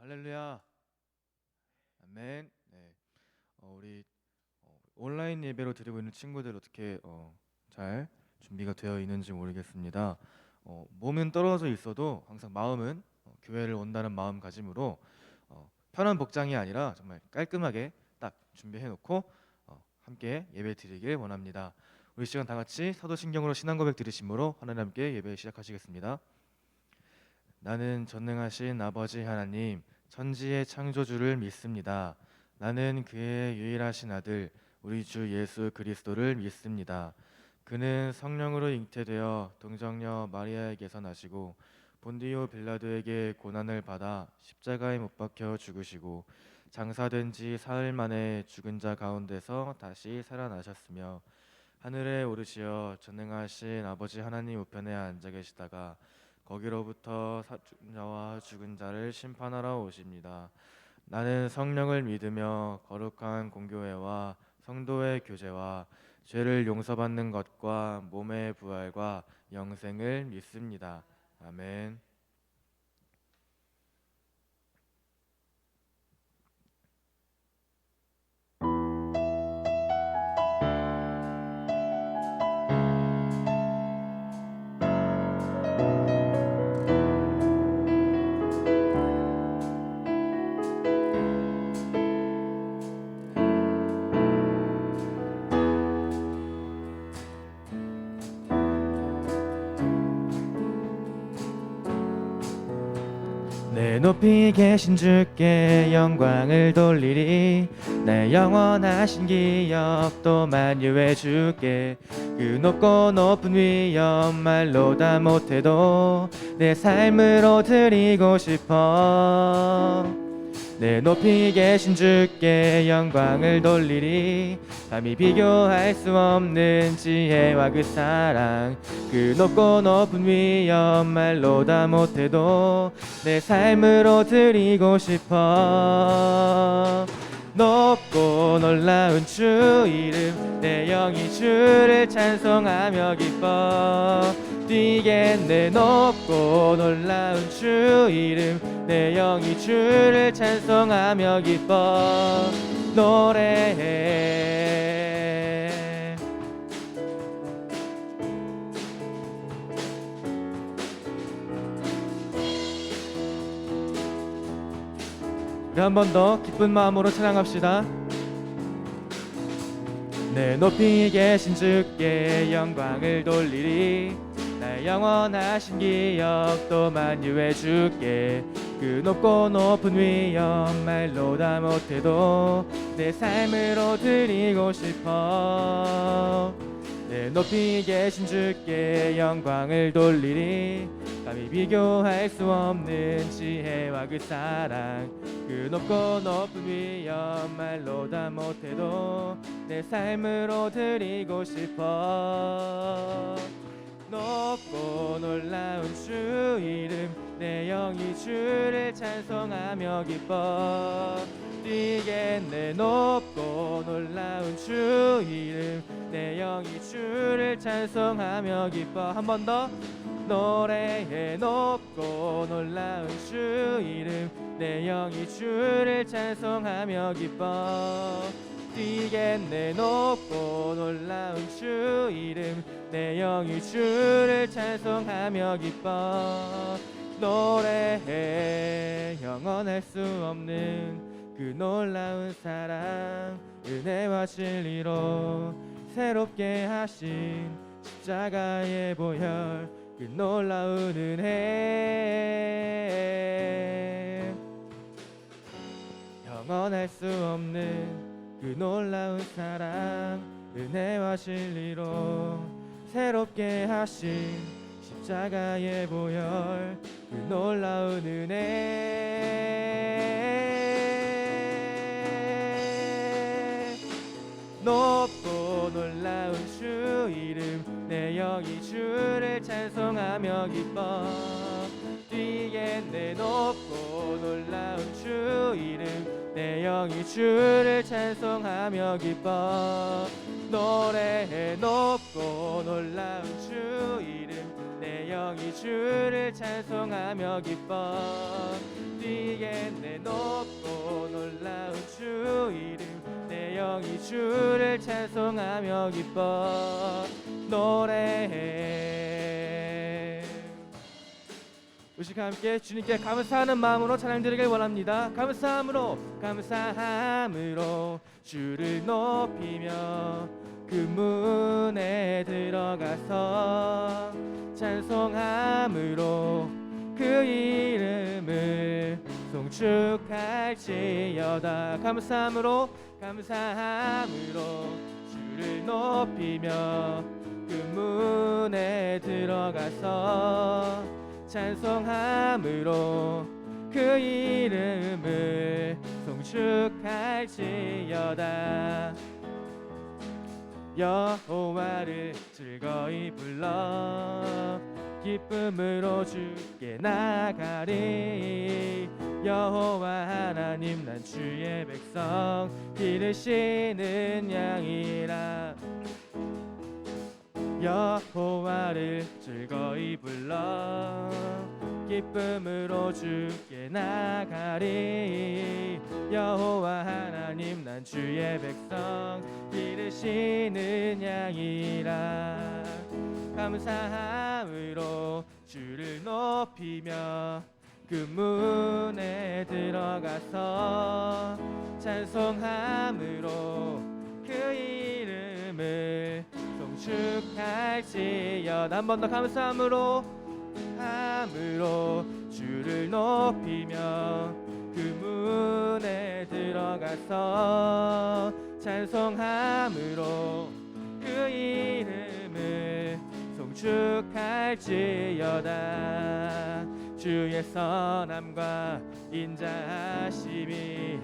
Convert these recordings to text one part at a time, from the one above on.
할렐루야. 아멘. 네. 우리 온라인 예배로 드리고 있는 친구들 어떻게 잘 준비가 되어 있는지 모르겠습니다. 몸은 떨어져 있어도 항상 마음은 교회를 온다는 마음가짐으로 편한 복장이 아니라 정말 깔끔하게 딱 준비해 놓고 함께 예배 드리길 원합니다. 우리 시간 다 같이 사도신경으로 신앙 고백 드리심으로 하나님께 예배 시작하시겠습니다. 나는 전능하신 아버지 하나님, 천지의 창조주를 믿습니다. 나는 그의 유일하신 아들, 우리 주 예수 그리스도를 믿습니다. 그는 성령으로 잉태되어 동정녀 마리아에게서 나시고 본디오 빌라도에게 고난을 받아 십자가에 못 박혀 죽으시고 장사된 지 사흘 만에 죽은 자 가운데서 다시 살아나셨으며 하늘에 오르시어 전능하신 아버지 하나님 우편에 앉아 계시다가 거기로부터 사자와 죽은 자를 심판하러 오십니다. 나는 성령을 믿으며 거룩한 공교회와 성도의 교제와 죄를 용서받는 것과 몸의 부활과 영생을 믿습니다. 아멘. 내 높이 계신 주께 영광을 돌리리. 내 영원하신 기업 또 만유의 주께 그 높고 높은 위엄 말로 다 못해도 내 삶으로 드리고 싶어. 내 높이 계신 주께 영광을 돌리리. 감히 비교할 수 없는 지혜와 그 사랑, 그 높고 높은 위엄 말로 다 못해도 내 삶으로 드리고 싶어. 높고 놀라운 주 이름, 내 영이 주를 찬송하며 기뻐 뛰겠네. 높고 놀라운 주 이름, 내 영이 주를 찬송하며 기뻐 노래해. 우리 한 번 더 기쁜 마음으로 찬양합시다. 내 높이 계신 주께 영광을 돌리리. 나 영원하신 기업 또 만유의 주께 그 높고 높은 위엄 말로 다 못해도 내 삶으로 드리고 싶어. 내 높이 계신 주께 영광을 돌리리. 감히 비교할 수 없는 지혜와 그 사랑, 그 높고 높은 위엄 말로 다 못해도 내 삶으로 드리고 싶어. 높고 놀라운 주 이름, 내 영이 주를 찬송하며 기뻐 뛰겠네. 높고 놀라운 주 이름, 내 영이 주를 찬송하며 기뻐. 한 번 더 노래해. 높고 놀라운 주 이름, 내 영이 주를 찬송하며 기뻐 뛰겠네. 높고 놀라운 주 이름, 내 영이 주를 찬송하며 기뻐 노래해. 영원할 수 없는 그 놀라운 사랑, 은혜와 진리로 새롭게 하신 십자가의 보혈, 그 놀라운 은혜. 영원할 수 없는 그 놀라운 사랑, 은혜와 진리로 새롭게 하신 십자가의 보혈, 그 놀라운 은혜. 높고 놀라운 주 이름, 내 영이 주를 찬송하며 기뻐 뛰겠네. 높고 놀라운 주 이름, 내 영이 주를 찬송하며 기뻐 노래해. 높고 놀라운 주 이름, 내 영이 주를 찬송하며 기뻐. 뛰게 내 높고 놀라운 주 이름, 내 영이 주를 찬송하며 기뻐 노래해. 우리 함께 주님께 감사하는 마음으로 찬양드리길 원합니다. 감사함으로 주를 높이며 그 문에 들어가서 찬송함으로 그 이름을 송축할지어다. 감사함으로 주를 높이며 그 문에 들어가서 찬송함으로 그 이름을 송축할지어다. 여호와를 즐거이 불러 기쁨으로 주께 나가리. 여호와 하나님 난 주의 백성 기르시는 양이라. 여호와를 즐거이 불러 기쁨으로 주께 나가리. 여호와 하나님 난 주의 백성 기르시는 양이라. 감사함으로 주를 높이며 그 문에 들어가서 찬송함으로 그 이름을 송축할지어다. 한 번 더 감사함으로 주를 높이며 그 문에 들어가서 찬송함으로 그 이름을 송축할지어다. 주의 선함과 인자하심이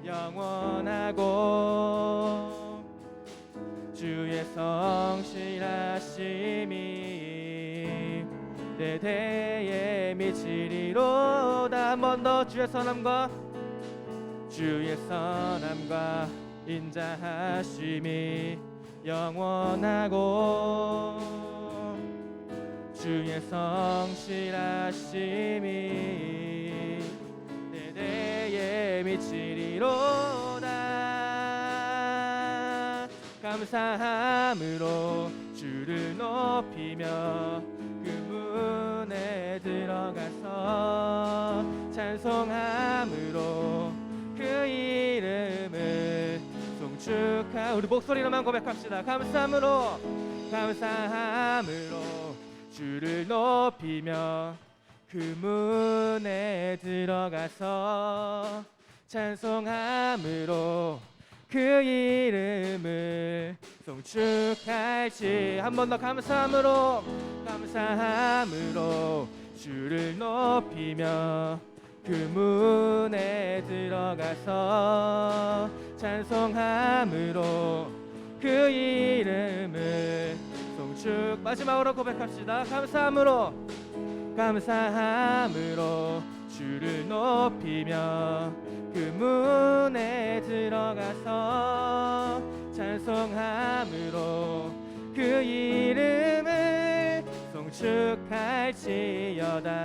영원하고 주의 성실하심이 대대에 미치리로다. 한 번 더 주의 선함과 인자하심이 영원하고 주의 성실하심이 대대에 미치리로다. 감사함으로 주를 높이며 그 문에 들어가서 찬송함으로 그 이름을 우리 목소리로만 고백합시다. 감사함으로 주를 높이며 그 문에 들어가서 찬송함으로 그 이름을 송축할지. 한 번 더 감사함으로 주를 높이며 그 문에 들어가서 찬송함으로 그 이름을 송축. 마지막으로 고백합시다. 감사함으로 주를 높이며 그 문에 들어가서 찬송함으로 그 이름을 송축할지어다.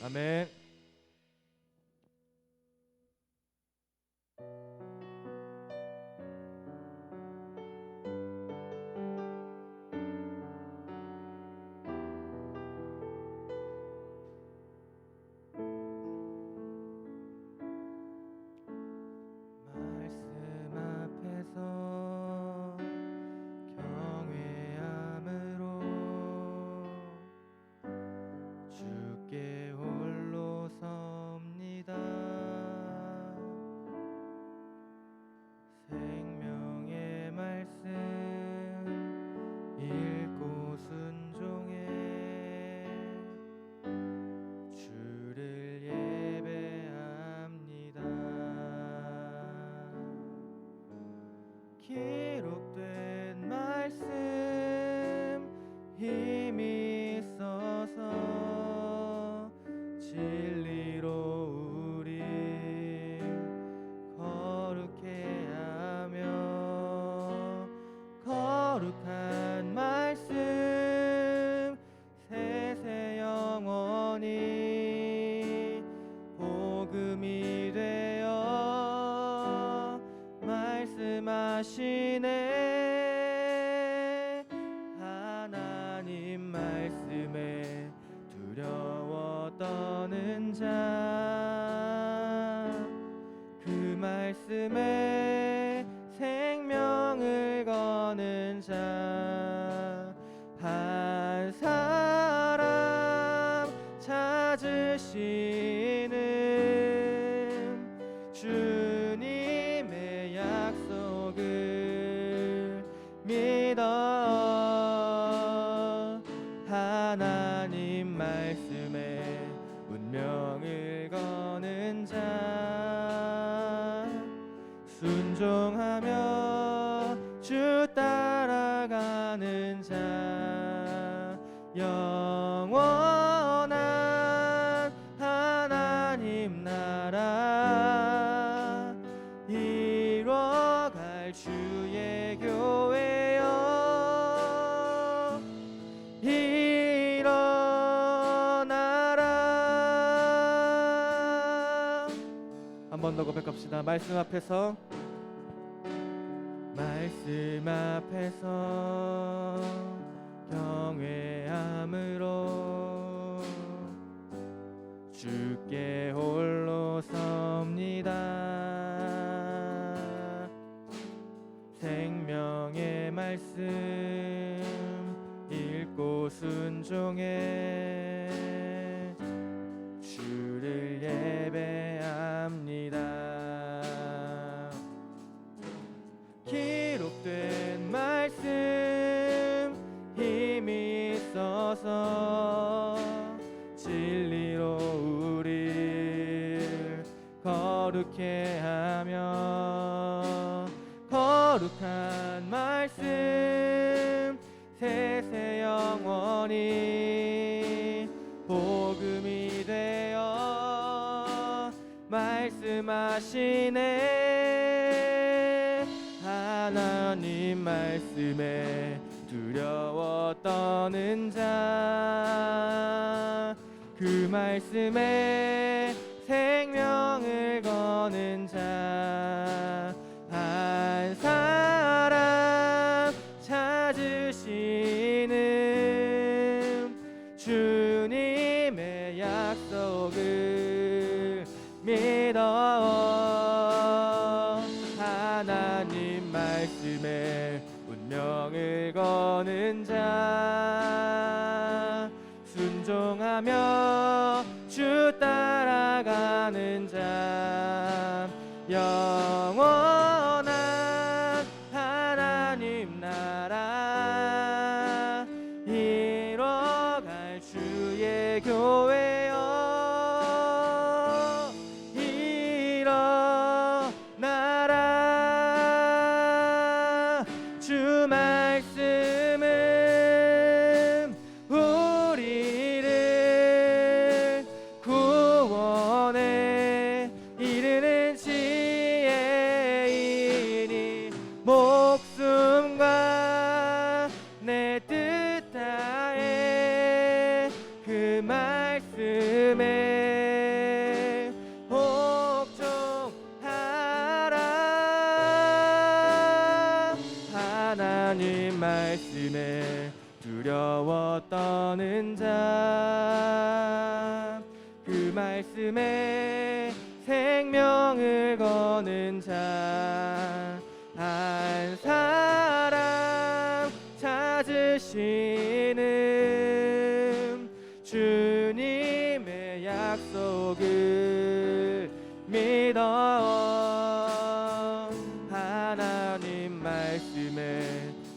아멘. 말씀 앞에서 경외함으로 거룩한 말씀 세세 영원히 복음이 되어 말씀하시네. 하나님 말씀에 두려워 떠는 자, 그 말씀에 생명을 거는 자, 한 사람 찾으시는 주님의 약속을 믿어 하나님 말씀에 운명을 거는 자, 순종하며 주 따라가는 자, 영원한 하나님 나라 이뤄갈 주의 교회여 일어나라. 한 번 더 고백합시다. 말씀 앞에서 경외함으로 주께 홀로 섭니다. 생명의 말씀 읽고 순종해 주를 예배합니다. 기록된 말씀 힘이 있어서 진리로 우릴 거룩해 하며, 거룩한 말씀 세세 영원히 복음이 되어 말씀하시네. 하나님 말씀에 두려워 떠는 자, 그 말씀에 생명을 거는 자, 한 사람 찾으시는 주님의 약속을 믿어 하나님 말씀에 운명을 거는 자, 순종하며 주 따라가는 자, 영원한 하나님 나라 이뤄갈 주의 교회여 일어나라. 주 말씀은 우리를 구원에 이르는 지혜이니 목숨과 내 뜻 다해 그 말씀에 복종하라. 하나님 말씀에 두려워 떠는 자, 그 말씀에 생명을 거는 자, 한 사람 찾으시는 주님의 약속을 믿어 하나님 말씀에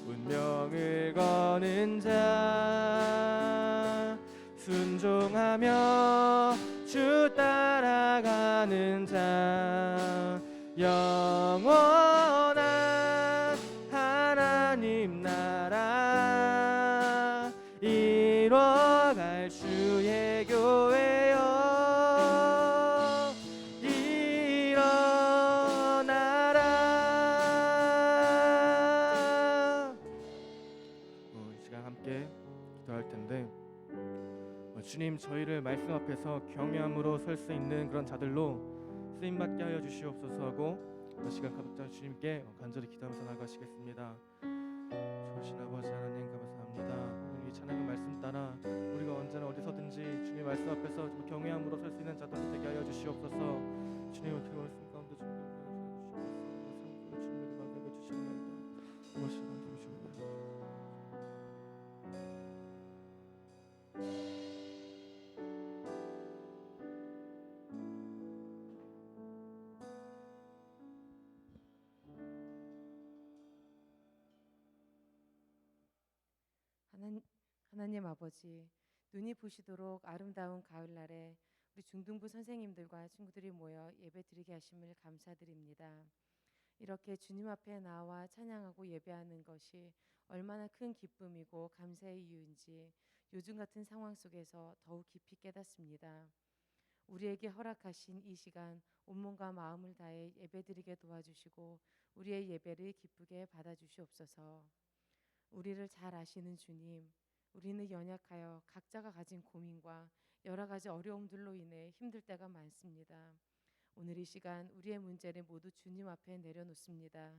운명을 거는 자, 순종하며 주 따라가는 자, 영원한 하나님 나라 이뤄갈 주의 교회여 일어나라. 기도할 텐데 주님, 저희를 말씀 앞에서 경외함으로 설 수 있는 그런 자들로 쓰임 받게 하여 주시옵소서 하고 시간 가득 주님께 간절히 기도하면서 나가시겠습니다. 좋으신 아버지 하나님 감사합니다. 이 찬양의 말씀 따라 우리가 언제나 어디서든지 주님 말씀 앞에서 경외함으로 설 수 있는 자들로 되게 하여 주시옵소서. 주님의 그 말씀 가운데 주님에게 맡겨 주시옵소서. 무엇이나 주시옵소서. 하나님 아버지, 눈이 부시도록 아름다운 가을날에 우리 중등부 선생님들과 친구들이 모여 예배 드리게 하심을 감사드립니다. 이렇게 주님 앞에 나와 찬양하고 예배하는 것이 얼마나 큰 기쁨이고 감사의 이유인지 요즘 같은 상황 속에서 더욱 깊이 깨닫습니다. 우리에게 허락하신 이 시간 온몸과 마음을 다해 예배드리게 도와주시고 우리의 예배를 기쁘게 받아주시옵소서. 우리를 잘 아시는 주님, 우리는 연약하여 각자가 가진 고민과 여러 가지 어려움들로 인해 힘들 때가 많습니다. 오늘 이 시간 우리의 문제를 모두 주님 앞에 내려놓습니다.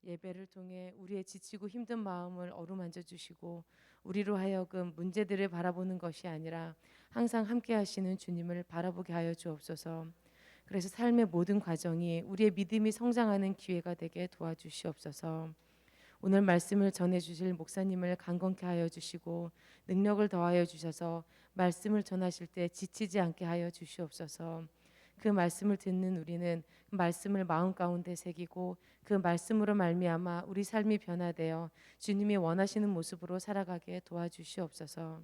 예배를 통해 우리의 지치고 힘든 마음을 어루만져 주시고 우리로 하여금 문제들을 바라보는 것이 아니라 항상 함께 하시는 주님을 바라보게 하여 주옵소서. 그래서 삶의 모든 과정이 우리의 믿음이 성장하는 기회가 되게 도와주시옵소서. 오늘 말씀을 전해주실 목사님을 강건케 하여 주시고 능력을 더하여 주셔서 말씀을 전하실 때 지치지 않게 하여 주시옵소서. 그 말씀을 듣는 우리는 그 말씀을 마음 가운데 새기고 그 말씀으로 말미암아 우리 삶이 변화되어 주님이 원하시는 모습으로 살아가게 도와주시옵소서.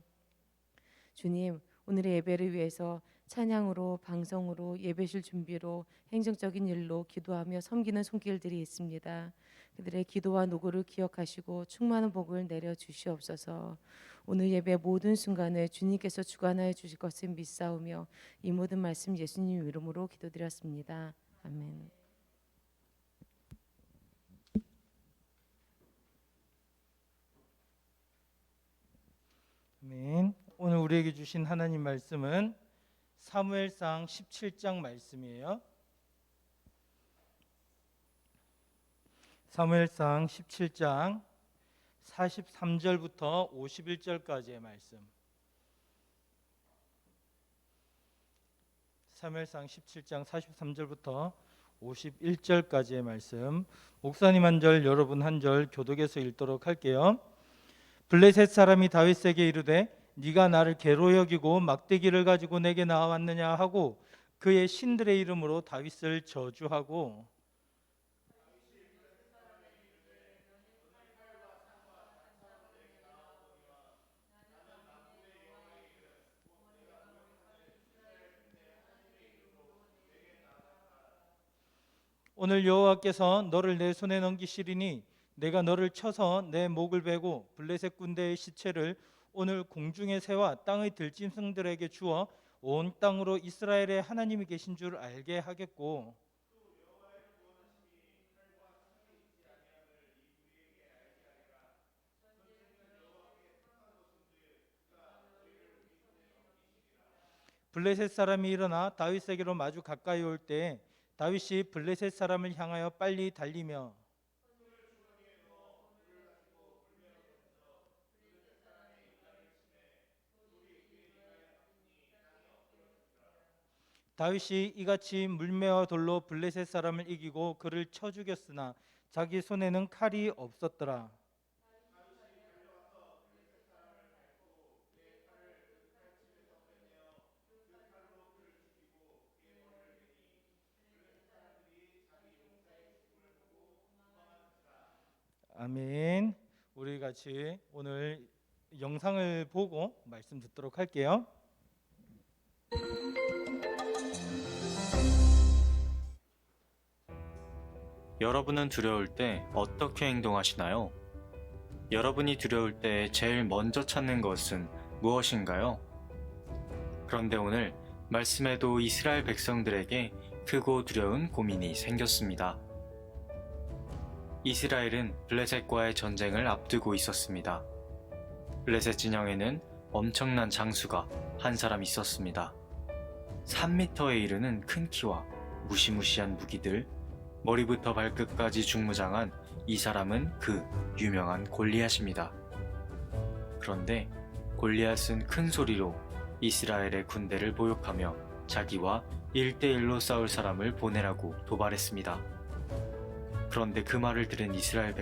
주님, 오늘의 예배를 위해서 찬양으로, 방송으로, 예배실 준비로, 행정적인 일로 기도하며 섬기는 손길들이 있습니다. 그들의 기도와 노고를 기억하시고 충만한 복을 내려 주시옵소서. 오늘 예배 모든 순간을 주님께서 주관하여 주실 것을 믿사오며 이 모든 말씀 예수님 이름으로 기도드렸습니다. 아멘. 아멘. 오늘 우리에게 주신 하나님 말씀은 사무엘상 17장 말씀이에요. 사무엘상 17장 43절부터 51절까지의 말씀. 사무엘상 17장 43절부터 51절까지의 말씀. 목사님 한 절, 여러분 한 절 교독해서 읽도록 할게요. 블레셋 사람이 다윗에게 이르되 네가 나를 개로 여기고 막대기를 가지고 내게 나왔느냐 하고 그의 신들의 이름으로 다윗을 저주하고 오늘 여호와께서 너를 내 손에 넘기시리니 내가 너를 쳐서 내 목을 베고 블레셋 군대의 시체를 오늘 공중의 새와 땅의 들짐승들에게 주어 온 땅으로 이스라엘의 하나님이 계신 줄 알게 하겠고 블레셋 사람이 일어나 다윗에게로 마주 가까이 올 때 다윗이 블레셋 사람을 향하여 빨리 달리며 다윗이 이같이 물매와 돌로 블레셋 사람을 이기고 그를 쳐 죽였으나 자기 손에는 칼이 없었더라. 아멘. 우리 같이 오늘 영상을 보고 말씀 듣도록 할게요. 여러분은 두려울 때 어떻게 행동하시나요? 여러분이 두려울 때 제일 먼저 찾는 것은 무엇인가요? 그런데 오늘 말씀에도 이스라엘 백성들에게 크고 두려운 고민이 생겼습니다. 이스라엘은 블레셋과의 전쟁을 앞두고 있었습니다. 블레셋 진영에는 엄청난 장수가 한 사람 있었습니다. 3m에 이르는 큰 키와 무시무시한 무기들, 머리부터 발끝까지 중무장한 이 사람은 그 유명한 골리앗입니다. 그런데 골리앗은 큰 소리로 이스라엘의 군대를 모욕하며 자기와 1대1로 싸울 사람을 보내라고 도발했습니다. 그런데 그 말을 들은 이스라엘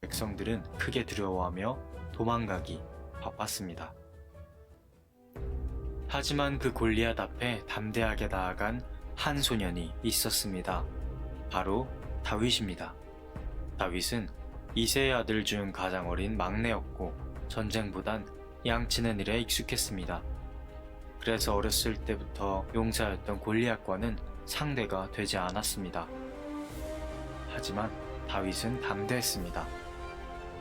백성들은 크게 두려워하며 도망가기 바빴습니다. 하지만 그 골리앗 앞에 담대하게 나아간 한 소년이 있었습니다. 바로 다윗입니다. 다윗은 이새의 아들 중 가장 어린 막내였고 전쟁보단 양치는 일에 익숙했습니다. 그래서 어렸을 때부터 용사였던 골리앗과는 상대가 되지 않았습니다. 하지만 다윗은 담대했습니다.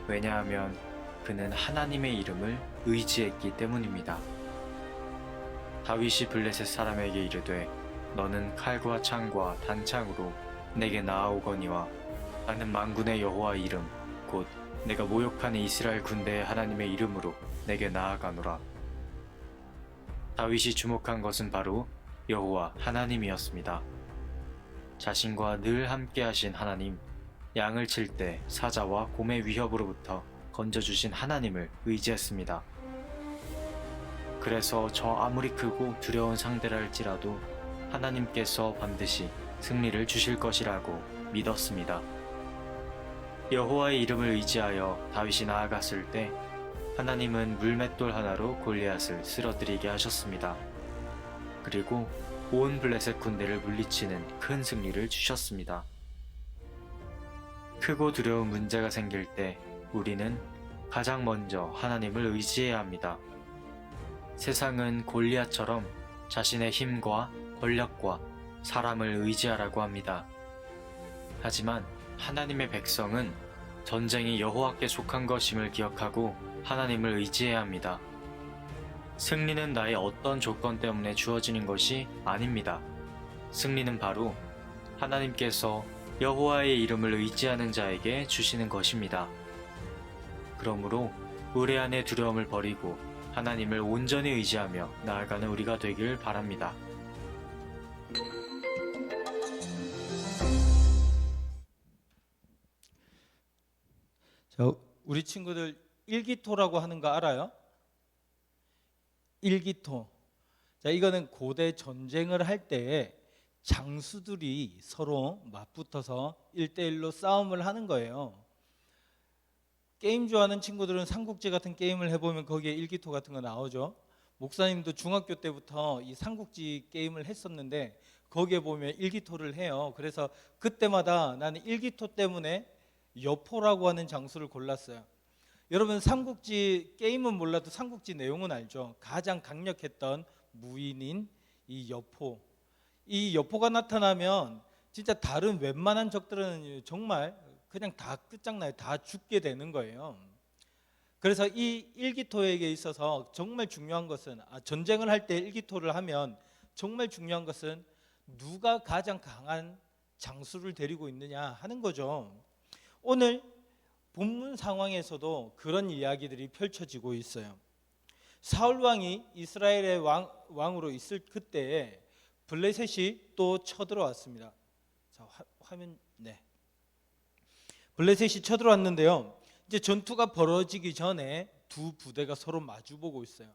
왜냐하면 그는 하나님의 이름을 의지했기 때문입니다. 다윗이 블레셋 사람에게 이르되 너는 칼과 창과 단창으로 내게 나아오거니와 나는 만군의 여호와 이름 곧 내가 모욕하는 이스라엘 군대의 하나님의 이름으로 내게 나아가노라. 다윗이 주목한 것은 바로 여호와 하나님이었습니다. 자신과 늘 함께 하신 하나님, 양을 칠 때 사자와 곰의 위협으로부터 건져주신 하나님을 의지했습니다. 그래서 저 아무리 크고 두려운 상대라 할지라도 하나님께서 반드시 승리를 주실 것이라고 믿었습니다. 여호와의 이름을 의지하여 다윗이 나아갔을 때 하나님은 물맷돌 하나로 골리앗을 쓰러뜨리게 하셨습니다. 그리고 온 블레셋 군대를 물리치는 큰 승리를 주셨습니다. 크고 두려운 문제가 생길 때 우리는 가장 먼저 하나님을 의지해야 합니다. 세상은 골리앗처럼 자신의 힘과 권력과 사람을 의지하라고 합니다. 하지만 하나님의 백성은 전쟁이 여호와께 속한 것임을 기억하고 하나님을 의지해야 합니다. 승리는 나의 어떤 조건 때문에 주어지는 것이 아닙니다. 승리는 바로 하나님께서 여호와의 이름을 의지하는 자에게 주시는 것입니다. 그러므로 우리 안의 두려움을 버리고 하나님을 온전히 의지하며 나아가는 우리가 되길 바랍니다. 자, 우리 친구들 일기토라고 하는 거 알아요? 일기토. 자, 이거는 고대 전쟁을 할 때 장수들이 서로 맞붙어서 1대1로 싸움을 하는 거예요. 게임 좋아하는 친구들은 삼국지 같은 게임을 해보면 거기에 일기토 같은 거 나오죠. 목사님도 중학교 때부터 이 삼국지 게임을 했었는데 거기에 보면 일기토를 해요. 그래서 그때마다 나는 일기토 때문에 여포라고 하는 장수를 골랐어요. 여러분 삼국지 게임은 몰라도 삼국지 내용은 알죠. 가장 강력했던 무인인 이 여포. 이 여포가 나타나면 진짜 다른 웬만한 적들은 정말 그냥 다 끝장나요. 다 죽게 되는 거예요. 그래서 이 일기토에게 있어서 정말 중요한 것은 전쟁을 할 때 일기토를 하면 정말 중요한 것은 누가 가장 강한 장수를 데리고 있느냐 하는 거죠. 오늘 본문 상황에서도 그런 이야기들이 펼쳐지고 있어요. 사울 왕이 이스라엘의 왕으로 있을 그때에 블레셋이 또 쳐들어왔습니다. 자, 화면 네. 블레셋이 쳐들어왔는데요. 이제 전투가 벌어지기 전에 두 부대가 서로 마주보고 있어요.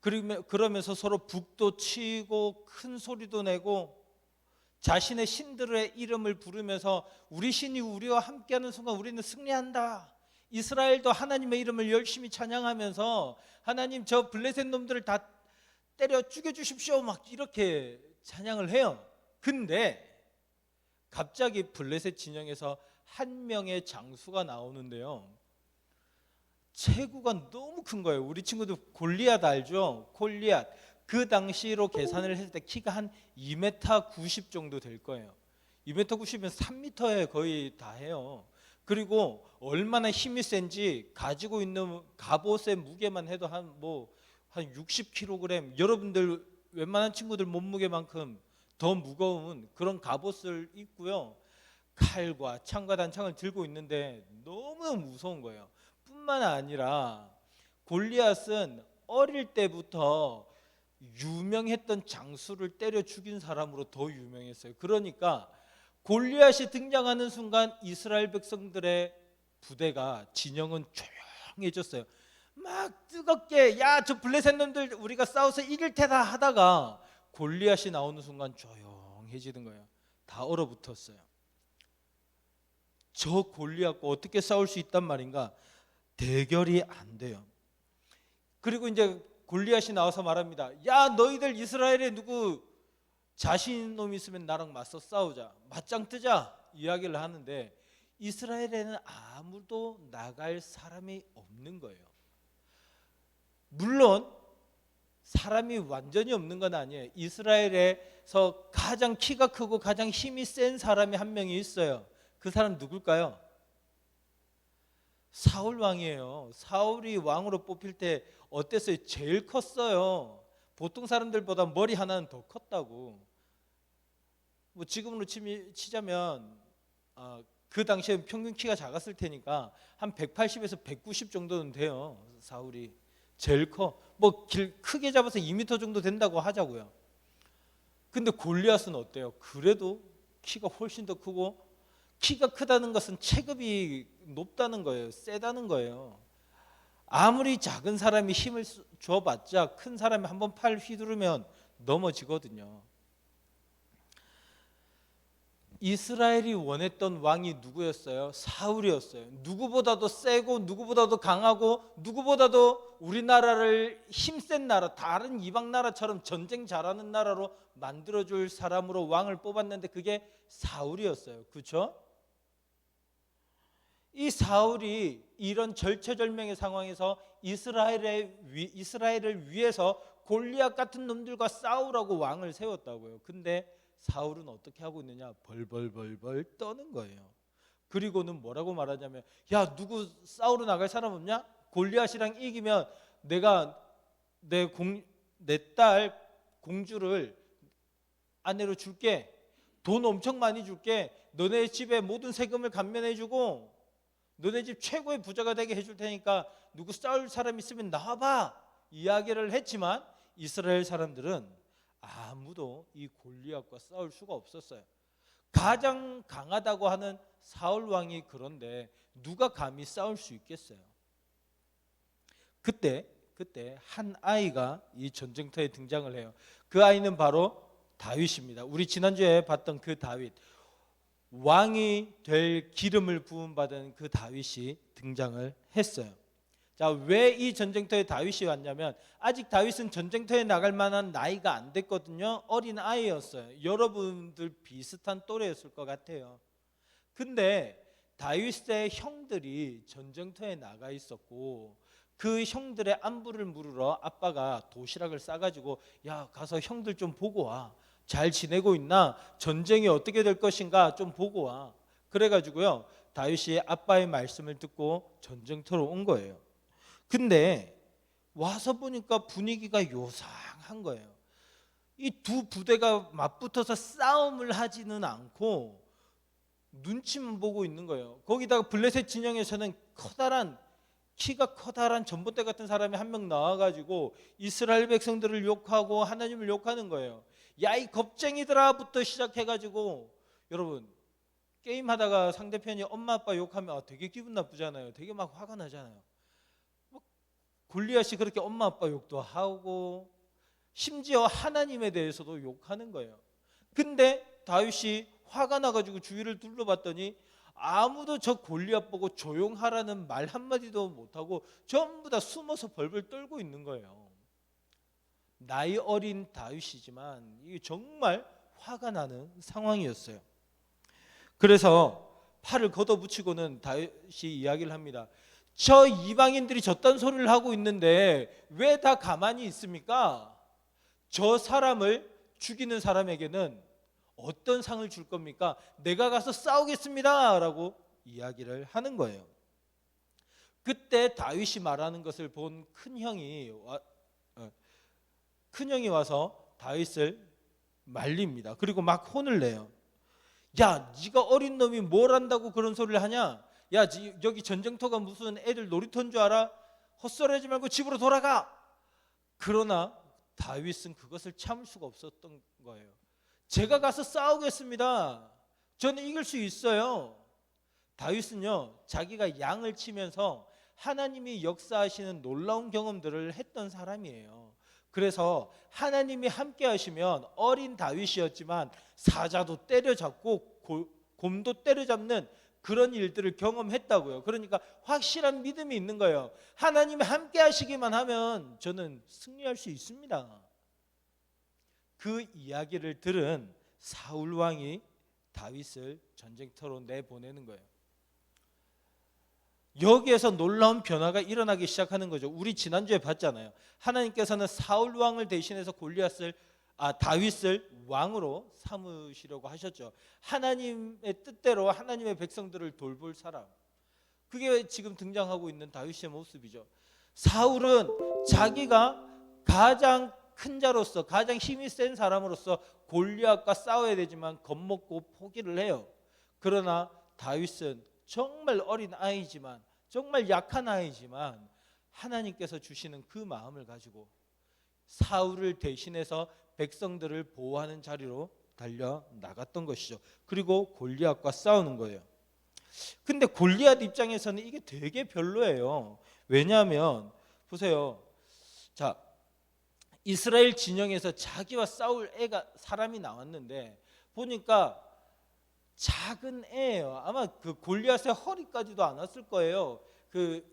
그러면서 서로 북도 치고 큰 소리도 내고 자신의 신들의 이름을 부르면서 우리 신이 우리와 함께하는 순간 우리는 승리한다. 이스라엘도 하나님의 이름을 열심히 찬양하면서 하나님 저 블레셋 놈들을 다 때려 죽여주십시오 막 이렇게 찬양을 해요. 근데 갑자기 블레셋 진영에서 한 명의 장수가 나오는데요. 체구가 너무 큰 거예요. 우리 친구들 골리앗 알죠? 골리앗. 그 당시로 계산을 했을 때 키가 한 2m 90 정도 될 거예요. 2m 90이면 3m에 거의 다 해요. 그리고 얼마나 힘이 센지 가지고 있는 갑옷의 무게만 해도 한 60kg. 여러분들 웬만한 친구들 몸무게만큼 더 무거운 그런 갑옷을 입고요. 칼과 창과 단창을 들고 있는데 너무 무서운 거예요. 뿐만 뿐만 아니라 골리앗은 어릴 때부터 유명했던 장수를 때려 죽인 사람으로 더 유명했어요. 그러니까 골리앗이 등장하는 순간 이스라엘 백성들의 부대가 진영은 조용해졌어요. 막 뜨겁게 야 저 블레셋 놈들 우리가 싸워서 이길 테다 하다가 골리앗이 나오는 순간 조용해지는 거예요. 다 얼어붙었어요. 저 골리앗과 어떻게 싸울 수 있단 말인가? 대결이 안 돼요. 그리고 이제 골리앗이 나와서 말합니다. 야 너희들 이스라엘에 누구 자신 있는 놈이 있으면 나랑 맞서 싸우자. 맞짱 뜨자. 이야기를 하는데 이스라엘에는 아무도 나갈 사람이 없는 거예요. 물론 사람이 완전히 없는 건 아니에요. 이스라엘에서 가장 키가 크고 가장 힘이 센 사람이 한 명이 있어요. 그 사람 누굴까요? 사울 왕이에요. 사울이 왕으로 뽑힐 때 어땠어요? 제일 컸어요. 보통 사람들보다 머리 하나는 더 컸다고. 뭐 지금으로 치자면 그 당시에 평균 키가 작았을 테니까 한 180에서 190 정도는 돼요. 사울이 제일 커. 뭐 크게 잡아서 2m 정도 된다고 하자고요. 근데 골리앗은 어때요? 그래도 키가 훨씬 더 크고, 키가 크다는 것은 체급이 높다는 거예요. 세다는 거예요. 아무리 작은 사람이 힘을 줘봤자 큰 사람이 한번 팔 휘두르면 넘어지거든요. 이스라엘이 원했던 왕이 누구였어요? 사울이었어요. 누구보다도 세고 누구보다도 강하고 누구보다도 우리나라를 힘센 나라, 다른 이방 나라처럼 전쟁 잘하는 나라로 만들어줄 사람으로 왕을 뽑았는데 그게 사울이었어요. 그렇죠? 이 사울이 이런 절체절명의 상황에서 이스라엘을 위해서 골리앗 같은 놈들과 싸우라고 왕을 세웠다고요. 근데 사울은 어떻게 하고 있느냐? 벌벌벌벌 떠는 거예요. 그리고는 뭐라고 말하냐면, 야 누구 싸우러 나갈 사람 없냐? 골리앗이랑 이기면 내가 내 딸 공주를 아내로 줄게. 돈 엄청 많이 줄게. 너네 집에 모든 세금을 감면해주고 너네 집 최고의 부자가 되게 해줄 테니까 누구 싸울 사람 있으면 나와봐. 이야기를 했지만 이스라엘 사람들은 아무도 이 골리앗과 싸울 수가 없었어요. 가장 강하다고 하는 사울 왕이 그런데 누가 감히 싸울 수 있겠어요? 그때 한 아이가 이 전쟁터에 등장을 해요. 그 아이는 바로 다윗입니다. 우리 지난주에 봤던 그 다윗, 왕이 될 기름을 부음받은 그 다윗이 등장을 했어요. 자, 왜 이 전쟁터에 다윗이 왔냐면 아직 다윗은 전쟁터에 나갈 만한 나이가 안 됐거든요. 어린 아이였어요. 여러분들 비슷한 또래였을 것 같아요. 근데 다윗의 형들이 전쟁터에 나가 있었고 그 형들의 안부를 물으러 아빠가 도시락을 싸가지고 야 가서 형들 좀 보고 와. 잘 지내고 있나? 전쟁이 어떻게 될 것인가 좀 보고 와. 그래가지고요 다윗이 아빠의 말씀을 듣고 전쟁터로 온 거예요. 근데 와서 보니까 분위기가 요상한 거예요. 이 두 부대가 맞붙어서 싸움을 하지는 않고 눈치만 보고 있는 거예요. 거기다가 블레셋 진영에서는 키가 커다란 전봇대 같은 사람이 한 명 나와가지고 이스라엘 백성들을 욕하고 하나님을 욕하는 거예요. 야 이 겁쟁이들아부터 시작해가지고, 여러분 게임하다가 상대편이 엄마 아빠 욕하면 되게 기분 나쁘잖아요. 되게 막 화가 나잖아요. 골리앗이 그렇게 엄마 아빠 욕도 하고 심지어 하나님에 대해서도 욕하는 거예요. 근데 다윗이 화가 나가지고 주위를 둘러봤더니 아무도 저 골리앗 보고 조용하라는 말 한마디도 못하고 전부 다 숨어서 벌벌 떨고 있는 거예요. 나이 어린 다윗이지만 이게 정말 화가 나는 상황이었어요. 그래서 팔을 걷어붙이고는 다윗이 이야기를 합니다. 저 이방인들이 저딴 소리를 하고 있는데 왜 다 가만히 있습니까? 저 사람을 죽이는 사람에게는 어떤 상을 줄 겁니까? 내가 가서 싸우겠습니다 라고 이야기를 하는 거예요. 그때 다윗이 말하는 것을 본 큰형이 와서 다윗을 말립니다. 그리고 막 혼을 내요. 야 네가 어린 놈이 뭘 안다고 그런 소리를 하냐? 야, 여기 전쟁터가 무슨 애들 놀이터인 줄 알아? 헛소리하지 말고 집으로 돌아가. 그러나 다윗은 그것을 참을 수가 없었던 거예요. 제가 가서 싸우겠습니다. 저는 이길 수 있어요. 다윗은요, 자기가 양을 치면서 하나님이 역사하시는 놀라운 경험들을 했던 사람이에요. 그래서 하나님이 함께 하시면 어린 다윗이었지만 사자도 때려잡고 곰도 때려잡는 그런 일들을 경험했다고요. 그러니까 확실한 믿음이 있는 거예요. 하나님이 함께 하시기만 하면 저는 승리할 수 있습니다. 그 이야기를 들은 사울 왕이 다윗을 전쟁터로 내보내는 거예요. 여기에서 놀라운 변화가 일어나기 시작하는 거죠. 우리 지난주에 봤잖아요. 하나님께서는 사울 왕을 대신해서 다윗을 왕으로 삼으시려고 하셨죠. 하나님의 뜻대로 하나님의 백성들을 돌볼 사람. 그게 지금 등장하고 있는 다윗의 모습이죠. 사울은 자기가 가장 큰 자로서, 가장 힘이 센 사람으로서 골리앗과 싸워야 되지만 겁먹고 포기를 해요. 그러나 다윗은 정말 어린 아이지만, 정말 약한 아이지만 하나님께서 주시는 그 마음을 가지고 사울을 대신해서 백성들을 보호하는 자리로 달려 나갔던 것이죠. 그리고 골리앗과 싸우는 거예요. 근데 골리앗 입장에서는 이게 되게 별로예요. 왜냐하면 보세요. 자, 이스라엘 진영에서 자기와 싸울 사람이 나왔는데 보니까 작은 애예요. 아마 그 골리앗의 허리까지도 안 왔을 거예요. 그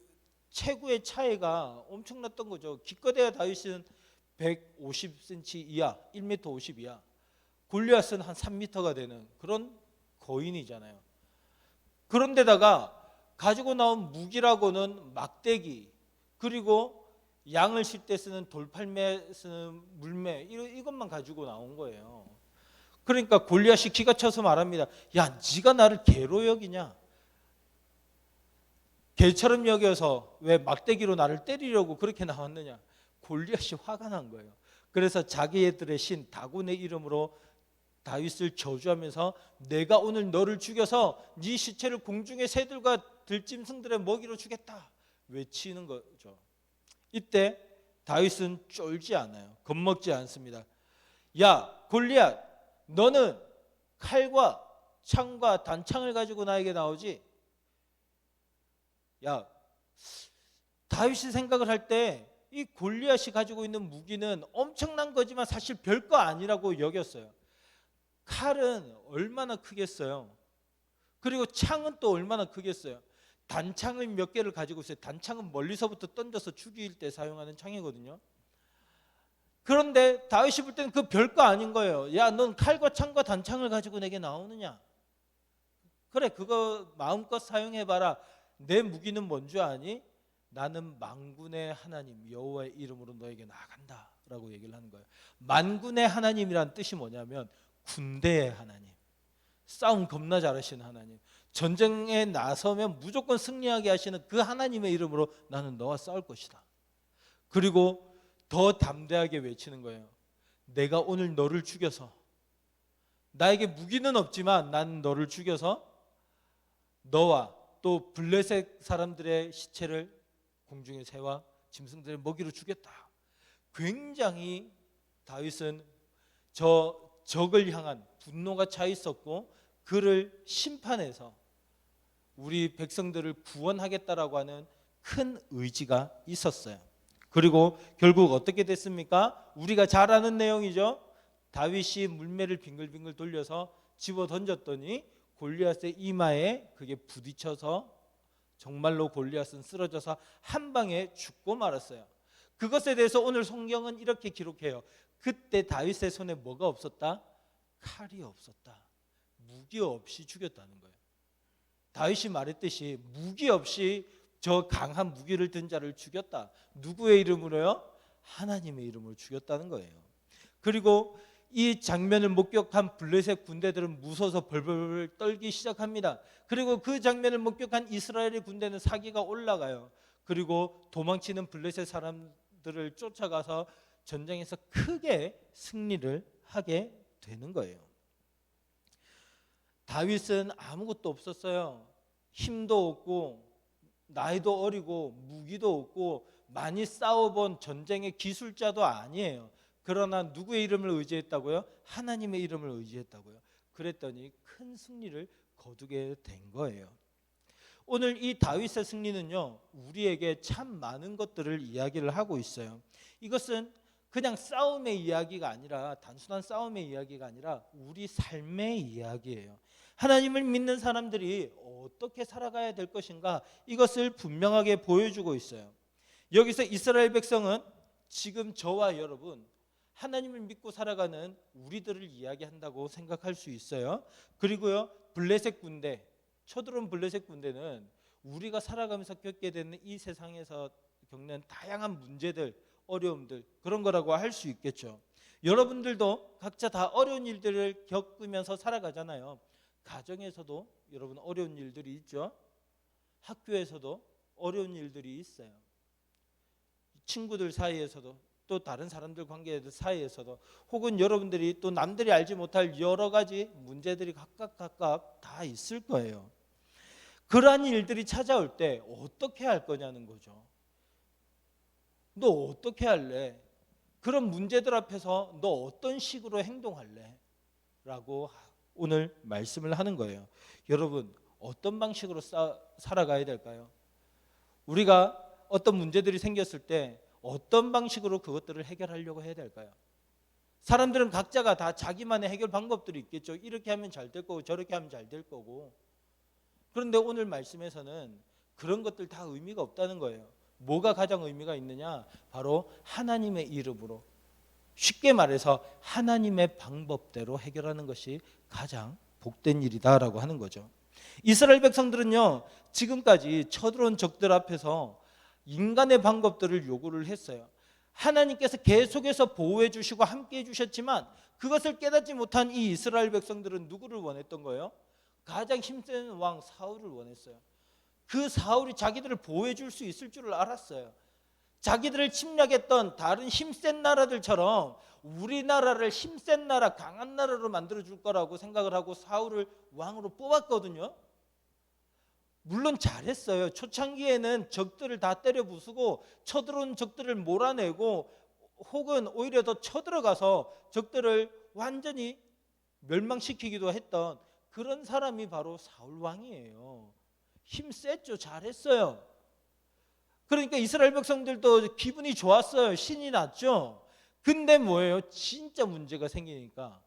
체구의 차이가 엄청났던 거죠. 기껏해야 다윗은 150cm 이하, 1m 50 이하. 골리앗은 한 3m가 되는 그런 거인이잖아요. 그런데다가 가지고 나온 무기라고는 막대기, 그리고 양을 칠 때 쓰는 돌팔매 쓰는 물매, 이것만 가지고 나온 거예요. 그러니까 골리앗이 기가 쳐서 말합니다. 야, 네가 나를 개로 여기냐? 개처럼 여겨서 왜 막대기로 나를 때리려고 그렇게 나왔느냐? 골리앗이 화가 난 거예요. 그래서 자기들의 신 다곤의 이름으로 다윗을 저주하면서 내가 오늘 너를 죽여서 네 시체를 공중의 새들과 들짐승들의 먹이로 주겠다 외치는 거죠. 이때 다윗은 쫄지 않아요. 겁먹지 않습니다. 야, 골리앗, 너는 칼과 창과 단창을 가지고 나에게 나오지? 야, 다윗이 생각을 할 때 이 골리앗이 가지고 있는 무기는 엄청난 거지만 사실 별거 아니라고 여겼어요. 칼은 얼마나 크겠어요? 그리고 창은 또 얼마나 크겠어요? 단창을 몇 개를 가지고 있어요. 단창은 멀리서부터 던져서 죽일 때 사용하는 창이거든요. 그런데 다윗이 볼 때는 그 별거 아닌 거예요. 야, 넌 칼과 창과 단창을 가지고 내게 나오느냐? 그래, 그거 마음껏 사용해봐라. 내 무기는 뭔 줄 아니? 나는 만군의 하나님 여호와의 이름으로 너에게 나간다 라고 얘기를 하는 거예요. 만군의 하나님이란 뜻이 뭐냐면 군대의 하나님, 싸움 겁나 잘하시는 하나님, 전쟁에 나서면 무조건 승리하게 하시는 그 하나님의 이름으로 나는 너와 싸울 것이다. 그리고 더 담대하게 외치는 거예요. 내가 오늘 너를 죽여서, 나에게 무기는 없지만 난 너를 죽여서 너와 또 블레셋 사람들의 시체를 공중의 새와 짐승들의 먹이로 주겠다. 굉장히 다윗은 저 적을 향한 분노가 차 있었고 그를 심판해서 우리 백성들을 구원하겠다라고 하는 큰 의지가 있었어요. 그리고 결국 어떻게 됐습니까? 우리가 잘 아는 내용이죠. 다윗이 물매를 빙글빙글 돌려서 집어 던졌더니 골리앗의 이마에 그게 부딪혀서 정말로 골리앗은 쓰러져서 한 방에 죽고 말았어요. 그것에 대해서 오늘 성경은 이렇게 기록해요. 그때 다윗의 손에 뭐가 없었다? 칼이 없었다. 무기 없이 죽였다는 거예요. 다윗이 말했듯이 무기 없이 저 강한 무기를 든 자를 죽였다. 누구의 이름으로요? 하나님의 이름으로 죽였다는 거예요. 그리고 이 장면을 목격한 블레셋 군대들은 무서워서 벌벌 떨기 시작합니다. 그리고 그 장면을 목격한 이스라엘의 군대는 사기가 올라가요. 그리고 도망치는 블레셋 사람들을 쫓아가서 전쟁에서 크게 승리를 하게 되는 거예요. 다윗은 아무것도 없었어요. 힘도 없고 나이도 어리고 무기도 없고 많이 싸워본 전쟁의 기술자도 아니에요. 그러나 누구의 이름을 의지했다고요? 하나님의 이름을 의지했다고요. 그랬더니 큰 승리를 거두게 된 거예요. 오늘 이 다윗의 승리는요, 우리에게 참 많은 것들을 이야기를 하고 있어요. 이것은 그냥 싸움의 이야기가 아니라, 단순한 싸움의 이야기가 아니라 우리 삶의 이야기예요. 하나님을 믿는 사람들이 어떻게 살아가야 될 것인가, 이것을 분명하게 보여주고 있어요. 여기서 이스라엘 백성은 지금 저와 여러분, 하나님을 믿고 살아가는 우리들을 이야기한다고 생각할 수 있어요. 그리고요, 블레셋 군대, 쳐들어온 블레셋 군대는 우리가 살아가면서 겪게 되는 이 세상에서 겪는 다양한 문제들, 어려움들, 그런 거라고 할 수 있겠죠. 여러분들도 각자 다 어려운 일들을 겪으면서 살아가잖아요. 가정에서도 여러분 어려운 일들이 있죠. 학교에서도 어려운 일들이 있어요. 친구들 사이에서도, 또 다른 사람들 관계 사이에서도, 혹은 여러분들이 또 남들이 알지 못할 여러 가지 문제들이 각각 다 있을 거예요. 그러한 일들이 찾아올 때 어떻게 할 거냐는 거죠. 너 어떻게 할래? 그런 문제들 앞에서 너 어떤 식으로 행동할래? 라고 오늘 말씀을 하는 거예요. 여러분, 어떤 방식으로 살아가야 될까요? 우리가 어떤 문제들이 생겼을 때 어떤 방식으로 그것들을 해결하려고 해야 될까요? 사람들은 각자가 다 자기만의 해결 방법들이 있겠죠. 이렇게 하면 잘 될 거고 저렇게 하면 잘 될 거고. 그런데 오늘 말씀에서는 그런 것들 다 의미가 없다는 거예요. 뭐가 가장 의미가 있느냐? 바로 하나님의 이름으로, 쉽게 말해서 하나님의 방법대로 해결하는 것이 가장 복된 일이다라고 하는 거죠. 이스라엘 백성들은요, 지금까지 쳐들어온 적들 앞에서 인간의 방법들을 요구를 했어요. 하나님께서 계속해서 보호해 주시고 함께 해 주셨지만 그것을 깨닫지 못한 이 이스라엘 백성들은 누구를 원했던 거예요? 가장 힘센 왕 사울을 원했어요. 그 사울이 자기들을 보호해 줄 수 있을 줄을 알았어요. 자기들을 침략했던 다른 힘센 나라들처럼 우리나라를 힘센 나라, 강한 나라로 만들어 줄 거라고 생각을 하고 사울을 왕으로 뽑았거든요. 물론 잘했어요. 초창기에는 적들을 다 때려 부수고 쳐들어온 적들을 몰아내고, 혹은 오히려 더 쳐들어가서 적들을 완전히 멸망시키기도 했던 그런 사람이 바로 사울 왕이에요. 힘셌죠. 잘했어요. 그러니까 이스라엘 백성들도 기분이 좋았어요. 신이 났죠. 근데 뭐예요? 진짜 문제가 생기니까,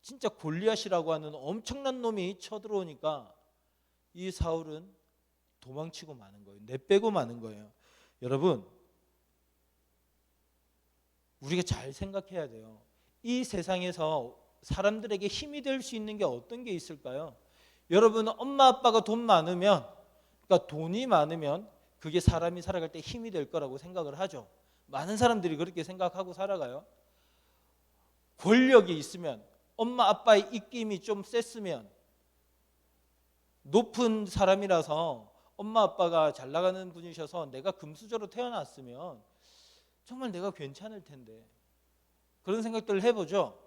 진짜 골리앗이라고 하는 엄청난 놈이 쳐들어오니까 이 사울은 도망치고 마는 거예요. 내빼고 마는 거예요. 여러분, 우리가 잘 생각해야 돼요. 이 세상에서 사람들에게 힘이 될 수 있는 게 어떤 게 있을까요? 여러분, 엄마 아빠가 돈 많으면, 그러니까 돈이 많으면 그게 사람이 살아갈 때 힘이 될 거라고 생각을 하죠. 많은 사람들이 그렇게 생각하고 살아가요. 권력이 있으면, 엄마 아빠의 입김이 좀 셌으면, 높은 사람이라서 엄마 아빠가 잘 나가는 분이셔서 내가 금수저로 태어났으면 정말 내가 괜찮을 텐데, 그런 생각들을 해보죠.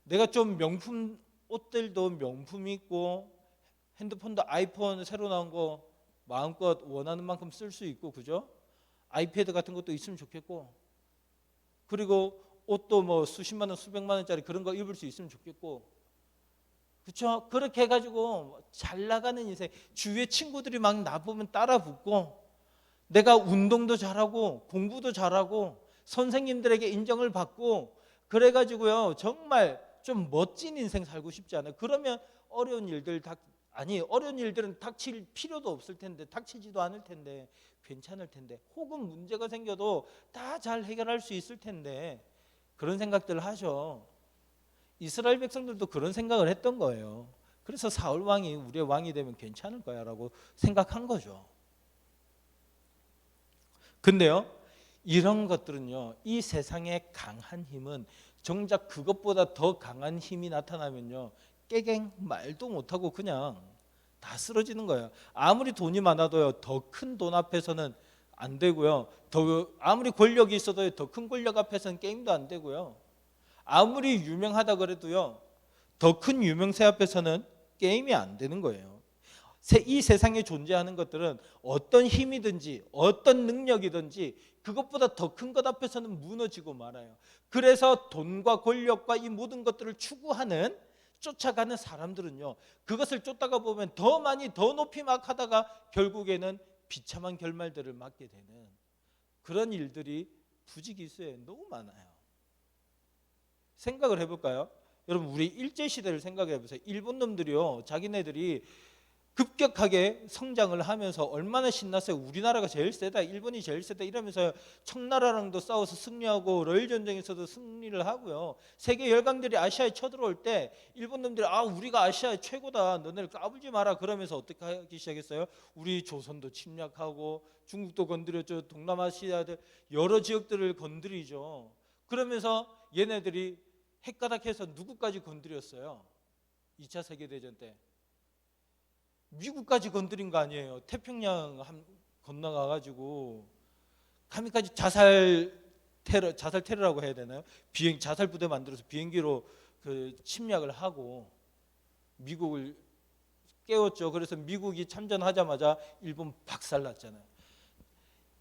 내가 좀 명품, 옷들도 명품 있고 핸드폰도 아이폰 새로 나온 거 마음껏 원하는 만큼 쓸 수 있고, 그죠? 아이패드 같은 것도 있으면 좋겠고, 그리고 옷도 뭐 수십만 원, 수백만 원짜리 그런 거 입을 수 있으면 좋겠고, 그렇죠? 그렇게 해가지고 잘 나가는 인생, 주위에 친구들이 막 나보면 따라 붙고, 내가 운동도 잘하고 공부도 잘하고 선생님들에게 인정을 받고, 그래가지고요 정말 좀 멋진 인생 살고 싶지 않아요? 그러면 어려운 일들은 닥칠 필요도 없을 텐데, 닥치지도 않을 텐데, 괜찮을 텐데, 혹은 문제가 생겨도 다 잘 해결할 수 있을 텐데, 그런 생각들을 하죠. 이스라엘 백성들도 그런 생각을 했던 거예요. 그래서 사울 왕이 우리의 왕이 되면 괜찮을 거야 라고 생각한 거죠. 근데요, 이런 것들은요, 이 세상의 강한 힘은 정작 그것보다 더 강한 힘이 나타나면요, 깨갱 말도 못하고 그냥 다 쓰러지는 거예요. 아무리 돈이 많아도요, 더 큰 돈 앞에서는 안 되고요, 아무리 권력이 있어도 더 큰 권력 앞에서는 게임도 안 되고요, 아무리 유명하다 그래도요, 더 큰 유명세 앞에서는 게임이 안 되는 거예요. 이 세상에 존재하는 것들은 어떤 힘이든지 어떤 능력이든지 그것보다 더 큰 것 앞에서는 무너지고 말아요. 그래서 돈과 권력과 이 모든 것들을 추구하는, 쫓아가는 사람들은요, 그것을 쫓다가 보면 더 많이 더 높이 막 하다가 결국에는 비참한 결말들을 맞게 되는 그런 일들이 부지기수에 너무 많아요. 생각을 해볼까요? 여러분, 우리 일제시대를 생각해 보세요. 일본 놈들이요, 자기네들이 급격하게 성장을 하면서 얼마나 신났어요. 우리나라가 제일 세다, 일본이 제일 세다 이러면서 청나라랑도 싸워서 승리하고 러일 전쟁에서도 승리를 하고요. 세계 열강들이 아시아에 쳐들어올 때 일본 놈들이 우리가 아시아의 최고다, 너네를 까불지 마라 그러면서 어떻게 하기 시작했어요? 우리 조선도 침략하고 중국도 건드렸죠. 동남아시아들 여러 지역들을 건드리죠. 그러면서 얘네들이 핵가닥해서 누구까지 건드렸어요? 2차 세계대전 때 미국까지 건드린 거 아니에요. 태평양 건너가가지고 가미까지 자살 테러라고 해야 되나요? 자살 부대 만들어서 비행기로 그 침략을 하고 미국을 깨웠죠. 그래서 미국이 참전하자마자 일본 박살났잖아요.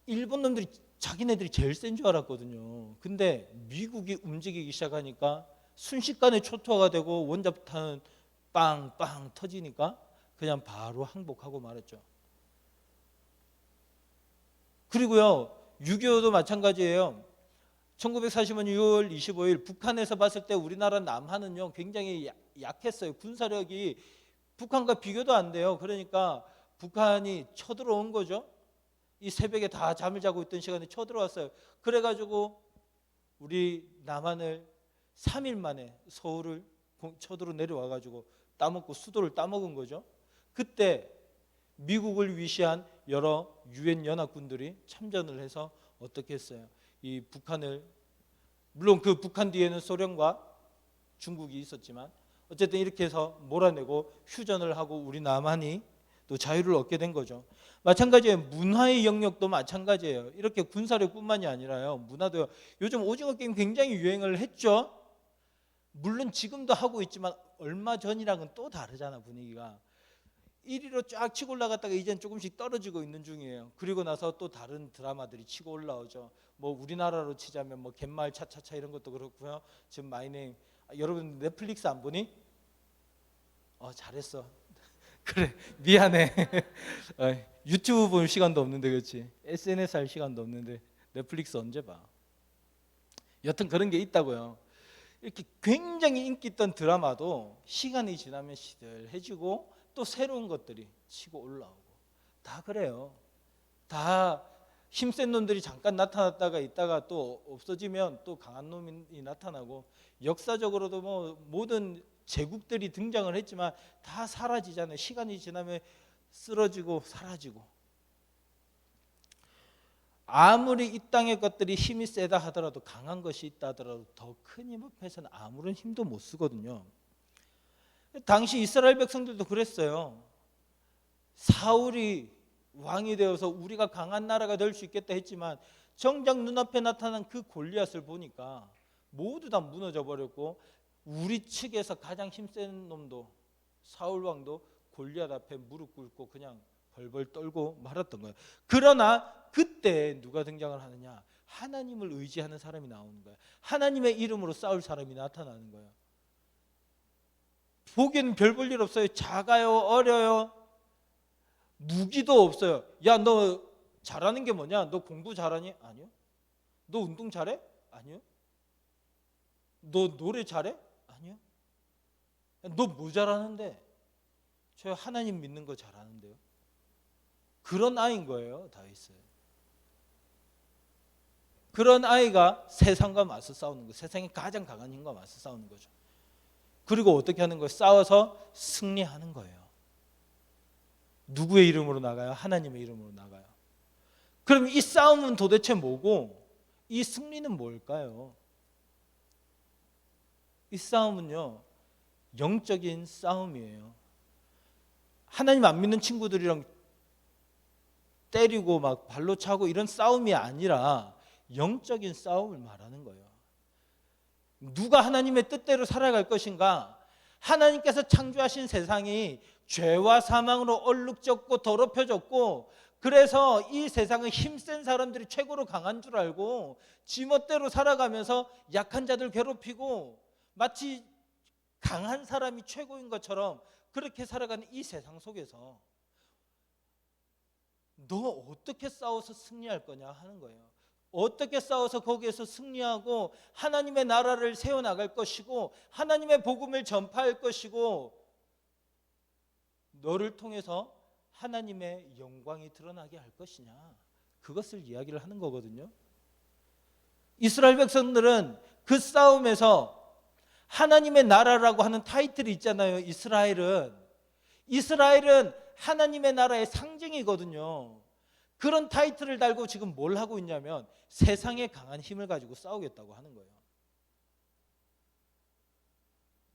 일본 놈들이 자기네들이 제일 센 줄 알았거든요. 근데 미국이 움직이기 시작하니까 순식간에 초토화가 되고 원자폭탄은 빵빵 터지니까 그냥 바로 항복하고 말았죠. 그리고요, 6.25도 마찬가지예요. 1945년 6월 25일 북한에서 봤을 때 우리나라 남한은요 굉장히 약했어요. 군사력이 북한과 비교도 안 돼요. 그러니까 북한이 쳐들어온 거죠. 이 새벽에 다 잠을 자고 있던 시간에 쳐들어왔어요. 그래가지고 우리 남한을 3일 만에 서울을 쳐들어 내려와가지고 따먹고 수도를 따먹은 거죠. 그때 미국을 위시한 여러 유엔 연합군들이 참전을 해서 어떻게 했어요? 이 북한을, 물론 그 북한 뒤에는 소련과 중국이 있었지만 어쨌든 이렇게 해서 몰아내고 휴전을 하고 우리 남한이 또 자유를 얻게 된 거죠. 마찬가지예요. 문화의 영역도 마찬가지예요. 이렇게 군사력뿐만이 아니라요, 문화도요. 요즘 오징어 게임 굉장히 유행을 했죠. 물론 지금도 하고 있지만 얼마 전이랑은 또 다르잖아, 분위기가. 1위로 쫙 치고 올라갔다가 이제는 조금씩 떨어지고 있는 중이에요. 그리고 나서 또 다른 드라마들이 치고 올라오죠. 뭐 우리나라로 치자면 뭐 갯마을 차차차 이런 것도 그렇고요. 지금 마이네임, 여러분 넷플릭스 안 보니? 잘했어. 그래, 미안해. 유튜브 볼 시간도 없는데, 그렇지? SNS 할 시간도 없는데 넷플릭스 언제 봐? 여튼 그런 게 있다고요. 이렇게 굉장히 인기 있던 드라마도 시간이 지나면 시들해지고 또 새로운 것들이 치고 올라오고, 다 그래요. 다 힘센 놈들이 잠깐 나타났다가 있다가 또 없어지면 또 강한 놈이 나타나고, 역사적으로도 뭐 모든 제국들이 등장을 했지만 다 사라지잖아요. 시간이 지나면 쓰러지고 사라지고. 아무리 이 땅의 것들이 힘이 세다 하더라도, 강한 것이 있다 하더라도 더 큰 힘 앞에서는 아무런 힘도 못 쓰거든요. 당시 이스라엘 백성들도 그랬어요. 사울이 왕이 되어서 우리가 강한 나라가 될 수 있겠다 했지만 정작 눈앞에 나타난 그 골리앗을 보니까 모두 다 무너져 버렸고, 우리 측에서 가장 힘센 놈도 사울 왕도 골리앗 앞에 무릎 꿇고 그냥 벌벌 떨고 말았던 거예요. 그러나 그때 누가 등장을 하느냐? 하나님을 의지하는 사람이 나오는 거예요. 하나님의 이름으로 싸울 사람이 나타나는 거예요. 보기에는 별 볼 일 없어요. 작아요, 어려요, 무기도 없어요. 야, 너 잘하는 게 뭐냐? 너 공부 잘하니? 아니요. 너 운동 잘해? 아니요. 너 노래 잘해? 아니요. 너 뭐 잘하는데? 저 하나님 믿는 거 잘하는데요. 그런 아이인 거예요, 다윗은. 그런 아이가 세상과 맞서 싸우는 거예요. 세상의 가장 강한 힘과 맞서 싸우는 거죠. 그리고 어떻게 하는 거예요? 싸워서 승리하는 거예요. 누구의 이름으로 나가요? 하나님의 이름으로 나가요. 그럼 이 싸움은 도대체 뭐고, 이 승리는 뭘까요? 이 싸움은요, 영적인 싸움이에요. 하나님 안 믿는 친구들이랑 때리고 막 발로 차고 이런 싸움이 아니라 영적인 싸움을 말하는 거예요. 누가 하나님의 뜻대로 살아갈 것인가? 하나님께서 창조하신 세상이 죄와 사망으로 얼룩졌고 더럽혀졌고, 그래서 이 세상은 힘센 사람들이 최고로 강한 줄 알고 지멋대로 살아가면서 약한 자들 괴롭히고 마치 강한 사람이 최고인 것처럼 그렇게 살아가는 이 세상 속에서 너 어떻게 싸워서 승리할 거냐 하는 거예요. 어떻게 싸워서 거기에서 승리하고 하나님의 나라를 세워나갈 것이고 하나님의 복음을 전파할 것이고 너를 통해서 하나님의 영광이 드러나게 할 것이냐, 그것을 이야기를 하는 거거든요. 이스라엘 백성들은 그 싸움에서 하나님의 나라라고 하는 타이틀이 있잖아요. 이스라엘은 하나님의 나라의 상징이거든요. 그런 타이틀을 달고 지금 뭘 하고 있냐면 세상의 강한 힘을 가지고 싸우겠다고 하는 거예요.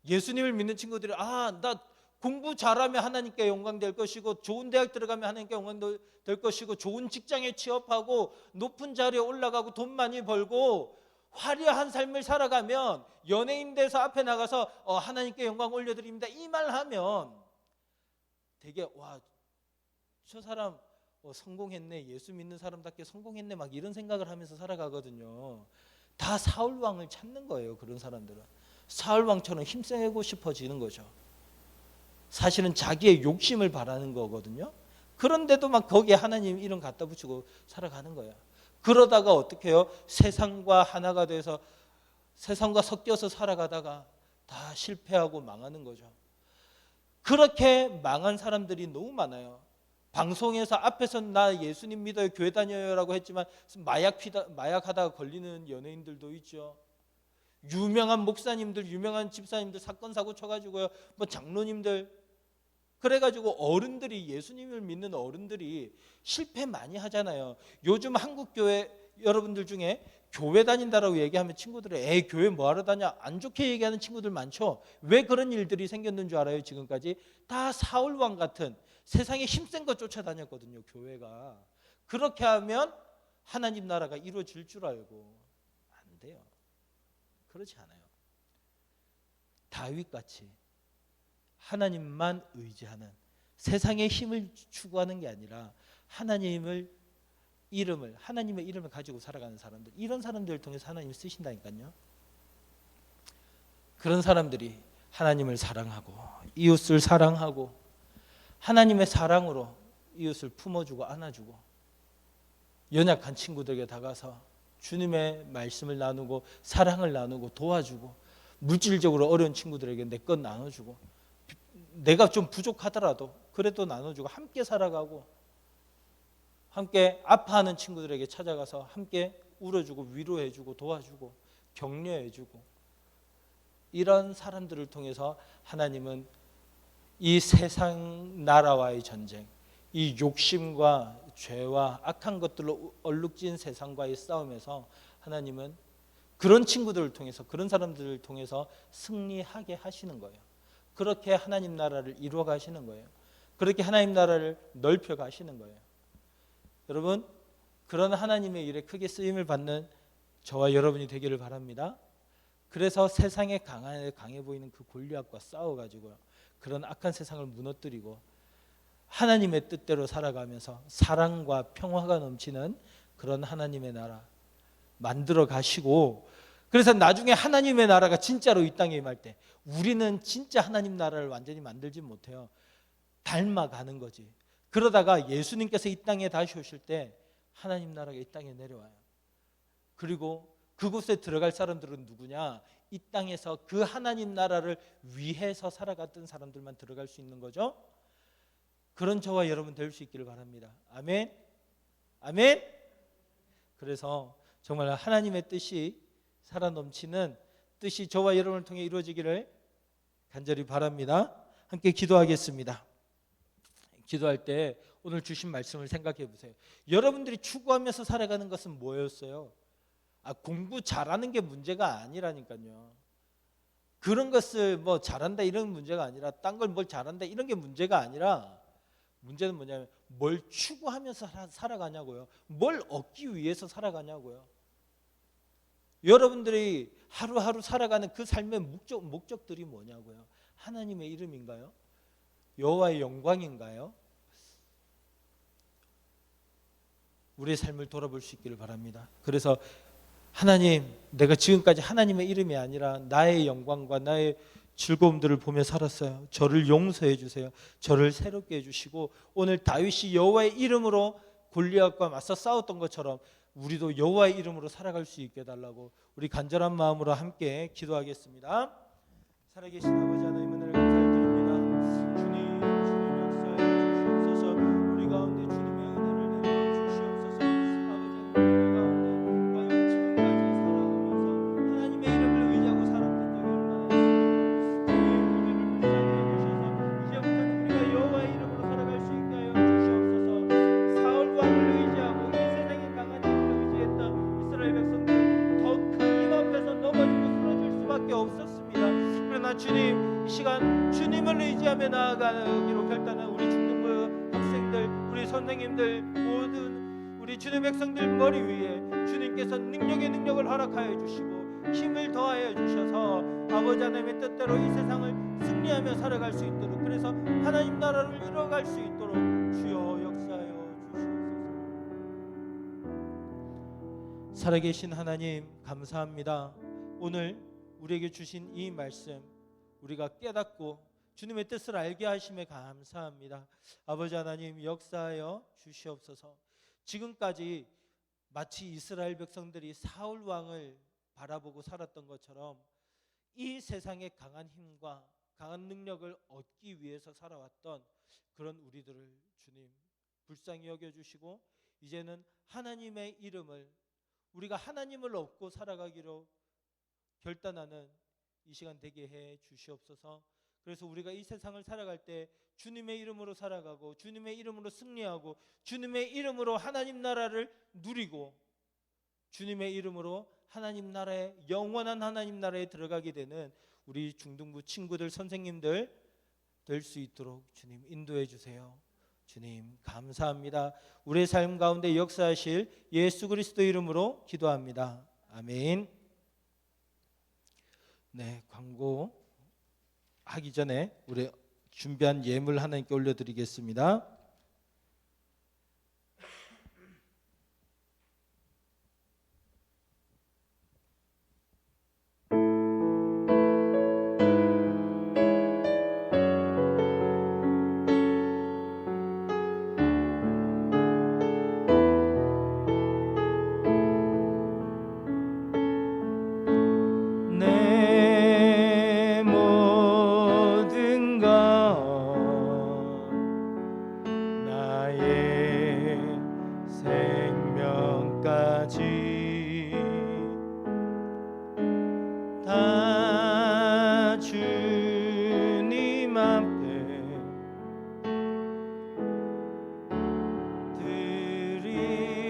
예수님을 믿는 친구들이 나 공부 잘하면 하나님께 영광 될 것이고 좋은 대학 들어가면 하나님께 영광 될 것이고 좋은 직장에 취업하고 높은 자리에 올라가고 돈 많이 벌고 화려한 삶을 살아가면 연예인 돼서 앞에 나가서 하나님께 영광 올려드립니다 이 말 하면 되게 저 사람 성공했네, 예수 믿는 사람답게 성공했네 막 이런 생각을 하면서 살아가거든요. 다 사울왕을 찾는 거예요. 그런 사람들은 사울왕처럼 힘세고 싶어지는 거죠. 사실은 자기의 욕심을 바라는 거거든요. 그런데도 막 거기에 하나님 이름 갖다 붙이고 살아가는 거예요. 그러다가 어떻게 해요? 세상과 하나가 돼서 세상과 섞여서 살아가다가 다 실패하고 망하는 거죠. 그렇게 망한 사람들이 너무 많아요. 방송에서 앞에서 나 예수님 믿어요, 교회 다녀요 라고 했지만 마약하다가 걸리는 연예인들도 있죠. 유명한 목사님들, 유명한 집사님들 사건 사고 쳐가지고요, 뭐 장로님들, 그래가지고 어른들이, 예수님을 믿는 어른들이 실패 많이 하잖아요. 요즘 한국 교회 여러분들 중에 교회 다닌다라고 얘기하면 친구들이 교회 뭐하러 다녀? 안 좋게 얘기하는 친구들 많죠. 왜 그런 일들이 생겼는 줄 알아요? 지금까지 다 사울왕 같은 세상에 힘센 거 쫓아다녔거든요. 교회가. 그렇게 하면 하나님 나라가 이루어질 줄 알고 안 돼요. 그렇지 않아요. 다윗같이 하나님만 의지하는, 세상의 힘을 추구하는 게 아니라 하나님의 이름을 가지고 살아가는 사람들, 이런 사람들을 통해서 하나님을 쓰신다니까요. 그런 사람들이 하나님을 사랑하고 이웃을 사랑하고 하나님의 사랑으로 이웃을 품어주고 안아주고 연약한 친구들에게 다가서 주님의 말씀을 나누고 사랑을 나누고 도와주고 물질적으로 어려운 친구들에게 내 것 나눠주고 내가 좀 부족하더라도 그래도 나눠주고 함께 살아가고 함께 아파하는 친구들에게 찾아가서 함께 울어주고 위로해주고 도와주고 격려해주고, 이런 사람들을 통해서 하나님은 이 세상 나라와의 전쟁, 이 욕심과 죄와 악한 것들로 얼룩진 세상과의 싸움에서 하나님은 그런 친구들을 통해서, 그런 사람들을 통해서 승리하게 하시는 거예요. 그렇게 하나님 나라를 이루어 가시는 거예요. 그렇게 하나님 나라를 넓혀 가시는 거예요. 여러분, 그런 하나님의 일에 크게 쓰임을 받는 저와 여러분이 되기를 바랍니다. 그래서 세상에 강해 보이는 그 골리앗과 싸워가지고요, 그런 악한 세상을 무너뜨리고 하나님의 뜻대로 살아가면서 사랑과 평화가 넘치는 그런 하나님의 나라 만들어 가시고, 그래서 나중에 하나님의 나라가 진짜로 이 땅에 임할 때 우리는 진짜 하나님 나라를 완전히 만들지 못해요. 닮아가는 거지. 그러다가 예수님께서 이 땅에 다시 오실 때 하나님 나라가 이 땅에 내려와요. 그리고 그곳에 들어갈 사람들은 누구냐? 이 땅에서 그 하나님 나라를 위해서 살아갔던 사람들만 들어갈 수 있는 거죠. 그런 저와 여러분 될 수 있기를 바랍니다. 아멘. 아멘. 그래서 정말 하나님의 뜻이 살아 넘치는 뜻이 저와 여러분을 통해 이루어지기를 간절히 바랍니다. 함께 기도하겠습니다. 기도할 때 오늘 주신 말씀을 생각해 보세요. 여러분들이 추구하면서 살아가는 것은 뭐였어요? 공부 잘하는 게 문제가 아니라니까요. 그런 것을 뭐 잘한다 이런 문제가 아니라, 딴 걸 뭘 잘한다 이런 게 문제가 아니라, 문제는 뭐냐면 뭘 추구하면서 살아가냐고요. 뭘 얻기 위해서 살아가냐고요. 여러분들이 하루하루 살아가는 그 삶의 목적들이 뭐냐고요. 하나님의 이름인가요? 여호와의 영광인가요? 우리의 삶을 돌아볼 수 있기를 바랍니다. 그래서 하나님, 내가 지금까지 하나님의 이름이 아니라 나의 영광과 나의 즐거움들을 보며 살았어요. 저를 용서해 주세요. 저를 새롭게 해주시고 오늘 다윗이 여호와의 이름으로 골리앗과 맞서 싸웠던 것처럼 우리도 여호와의 이름으로 살아갈 수 있게 해달라고 우리 간절한 마음으로 함께 기도하겠습니다. 살아계신 아버지 하나님, 은혜를 감사드립니다. 주님 역사해 주시옵소서. 우리 가운데 주님의 은혜를 내려 주시옵소서. 아버지, 우리 가운데 과연 지금까지 살아오면서 하나님의 이름을 의지하고 살았던 적이 얼마나 있습니까? 주의 은혜를 불쌍히 여기셔서 이제부터는 우리가 여호와의 이름으로 살아갈 수 있게 하여 주시옵소서. 사울 왕을 의지하고 이 세상의 강한 힘을 의지했던 이스라엘 백성들 더 큰 힘 앞에서 넘어지고 쓰러질 수밖에 없었습니다. 그러나 주님, 이 시간 주님을 의지하며 나아가기로 결단한 우리 중등부 학생들, 우리 선생님들, 모든 우리 주님의 백성들 머리 위에 주님께서 능력의 능력을 허락하여 주시고 힘을 더하여 주셔서 아버지 하나님의 뜻대로 이 세상을 승리하며 살아갈 수 있도록, 그래서 하나님 나라를 이뤄갈 수 있도록 주여 역사하여 주시옵소서. 살아계신 하나님, 감사합니다. 오늘 우리에게 주신 이 말씀 우리가 깨닫고 주님의 뜻을 알게 하심에 감사합니다. 아버지 하나님, 역사하여 주시옵소서. 지금까지 마치 이스라엘 백성들이 사울 왕을 바라보고 살았던 것처럼 이 세상의 강한 힘과 강한 능력을 얻기 위해서 살아왔던 그런 우리들을 주님 불쌍히 여겨주시고 이제는 하나님의 이름을, 우리가 하나님을 얻고 살아가기로 결단하는 이 시간 되게 해 주시옵소서. 그래서 우리가 이 세상을 살아갈 때 주님의 이름으로 살아가고 주님의 이름으로 승리하고 주님의 이름으로 하나님 나라를 누리고 주님의 이름으로 하나님 나라에, 영원한 하나님 나라에 들어가게 되는 우리 중등부 친구들, 선생님들 될 수 있도록 주님 인도해 주세요. 주님 감사합니다. 우리의 삶 가운데 역사하실 예수 그리스도 이름으로 기도합니다. 아멘. 네, 광고 하기 전에 우리 준비한 예물 하나님께 올려드리겠습니다. 내 모든 것 나의 생명까지 다 주님 앞에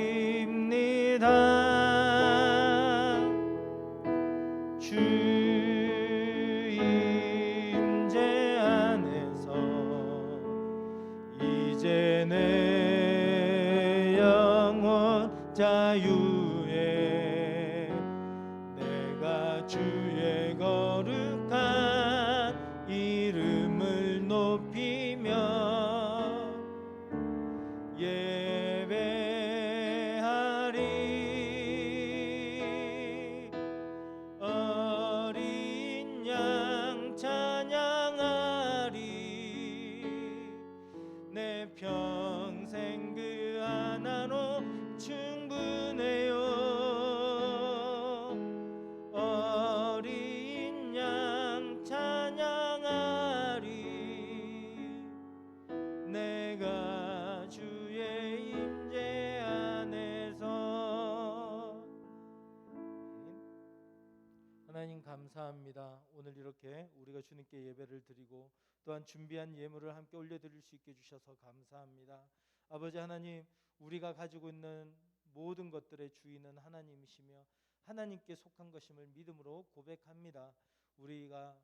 드립니다. 주 임재 안에서 이제 내 영혼 자유에 내가 주의 거룩한 이름을 높이며 예배하리. 어린 양 찬양하리. 내 평생 그 하나로 충분해요. 어린 양 찬양하리. 내가 주의 임재 안에서. 하나님 감사합니다. 오늘 이렇게 우리가 주님께 예배를 드리고 또한 준비한 예물을 함께 올려드릴 수 있게 해주셔서 감사합니다. 아버지 하나님, 우리가 가지고 있는 모든 것들의 주인은 하나님이시며 하나님께 속한 것임을 믿음으로 고백합니다. 우리가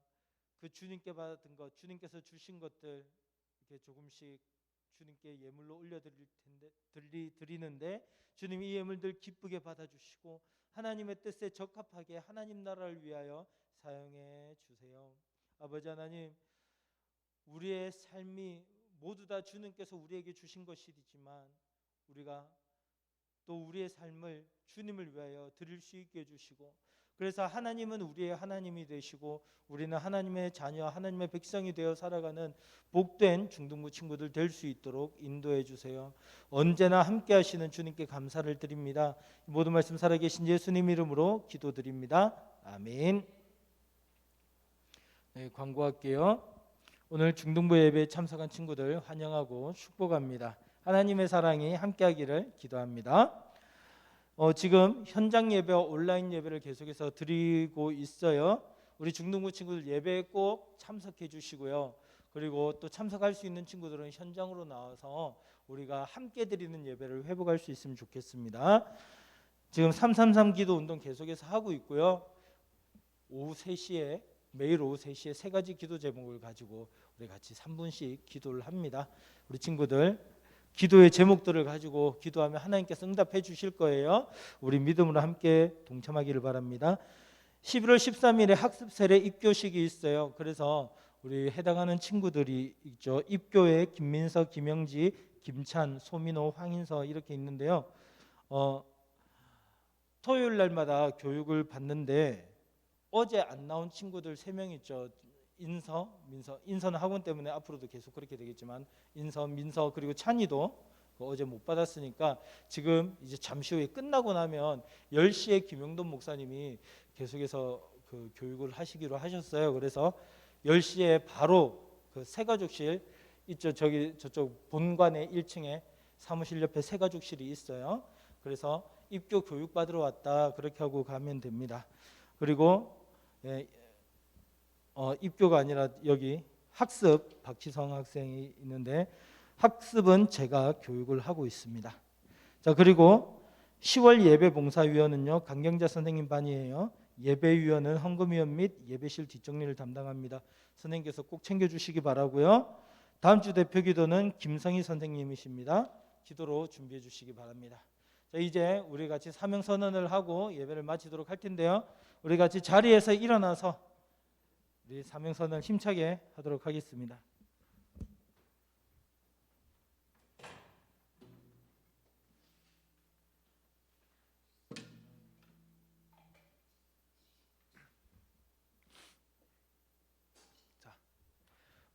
그 주님께 받은 것, 주님께서 주신 것들 이렇게 조금씩 주님께 예물로 올려드릴 텐데 드리는데 주님 이 예물들 기쁘게 받아주시고 하나님의 뜻에 적합하게 하나님 나라를 위하여 사용해 주세요. 아버지 하나님, 우리의 삶이 모두 다 주님께서 우리에게 주신 것이지만 우리가 또 우리의 삶을 주님을 위하여 드릴 수 있게 해주시고, 그래서 하나님은 우리의 하나님이 되시고 우리는 하나님의 자녀, 하나님의 백성이 되어 살아가는 복된 중등부 친구들 될 수 있도록 인도해 주세요. 언제나 함께 하시는 주님께 감사를 드립니다. 모든 말씀 살아계신 예수님 이름으로 기도드립니다. 아멘. 네, 광고할게요. 오늘 중등부 예배에 참석한 친구들 환영하고 축복합니다. 하나님의 사랑이 함께하기를 기도합니다. 지금 현장 예배와 온라인 예배를 계속해서 드리고 있어요. 우리 중등부 친구들 예배에 꼭 참석해 주시고요. 그리고 또 참석할 수 있는 친구들은 현장으로 나와서 우리가 함께 드리는 예배를 회복할 수 있으면 좋겠습니다. 지금 333 기도 운동 계속해서 하고 있고요. 오후 3시에 매일 오후 3시에 세 가지 기도 제목을 가지고 우리 같이 3분씩 기도를 합니다. 우리 친구들 기도의 제목들을 가지고 기도하면 하나님께서 응답해 주실 거예요. 우리 믿음으로 함께 동참하기를 바랍니다. 11월 13일에 학습 세례 입교식이 있어요. 그래서 우리 해당하는 친구들이 있죠. 입교에 김민서, 김영지, 김찬, 소민호, 황인서 이렇게 있는데요. 토요일 날마다 교육을 받는데 어제 안 나온 친구들 3명 있죠. 인서, 민서. 인서는 학원 때문에 앞으로도 계속 그렇게 되겠지만 인서, 민서 그리고 찬이도 어제 못 받았으니까 지금 이제 잠시 후에 끝나고 나면 10시에 김영돈 목사님이 계속해서 그 교육을 하시기로 하셨어요. 그래서 10시에 바로 그 새가족실 있죠. 저쪽 본관의 1층에 사무실 옆에 새가족실이 있어요. 그래서 입교 교육 받으러 왔다 그렇게 하고 가면 됩니다. 그리고 입교가 아니라 여기 학습 박지성 학생이 있는데 학습은 제가 교육을 하고 있습니다. 자, 그리고 10월 예배 봉사위원은요 강경자 선생님 반이에요. 예배위원은 헌금위원 및 예배실 뒷정리를 담당합니다. 선생님께서 꼭 챙겨주시기 바라고요. 다음 주 대표 기도는 김성희 선생님이십니다. 기도로 준비해 주시기 바랍니다. 자, 이제 우리 같이 사명 선언을 하고 예배를 마치도록 할 텐데요. 우리 같이 자리에서 일어나서 우리 사명 선언을 힘차게 하도록 하겠습니다.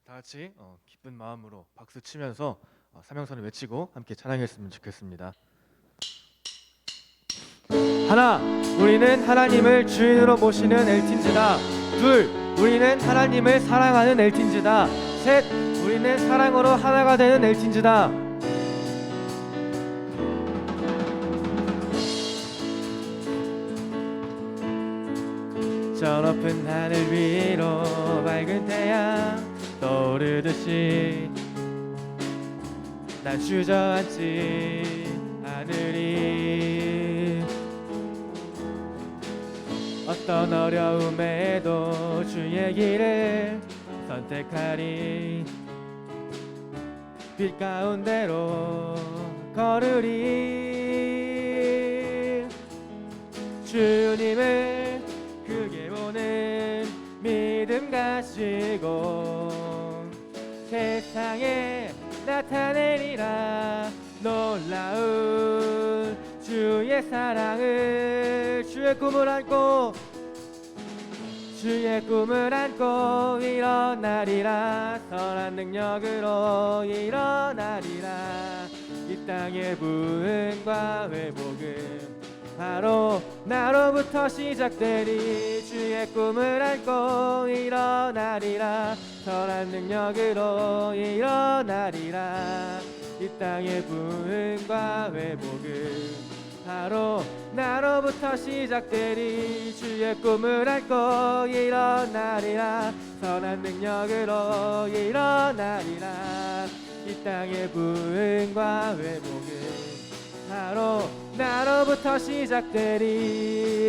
다 같이 기쁜 마음으로 박수 치면서 사명선을 외치고 함께 찬양했으면 좋겠습니다. 하나, 우리는 하나님을 주인으로 모시는 엘틴즈다. 둘, 우리는 하나님을 사랑하는 엘틴즈다. 셋, 우리는 사랑으로 하나가 되는 엘틴즈다. 저 높은 하늘 위로 밝은 태양 떠오르듯이 난 주저앉지 않으리. 어떤 어려움에도 주의 길을 선택하리. 빛 가운데로 걸으리. 주님을 크게 보는 믿음 가지고 세상에 나타내리라. 놀라운 주의 사랑을 주의 꿈을 안고 일어나리라. 선한 능력으로 일어나리라. 이 땅의 부흥과 회복은 바로 나로부터 시작되리. 주의 꿈을 안고 일어나리라. 선한 능력으로 일어나리라. 이 땅의 부흥과 회복은 바로 나로부터 시작되리. 주의 꿈을 안고 일어나리라. 선한 능력으로 일어나리라. 이 땅의 부흥과 회복은 바로 나로부터 시작되리.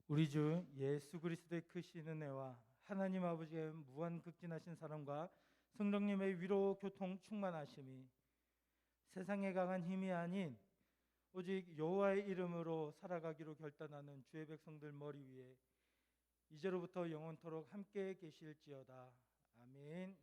우리 주 예수 그리스도의 크신 은혜와 하나님 아버지의 무한 극진하신 사랑과 성령님의 위로 교통 충만하심이 세상에 강한 힘이 아닌 오직 여호와의 이름으로 살아가기로 결단하는 주의 백성들 머리 위에 이제로부터 영원토록 함께 계실지어다. 아멘.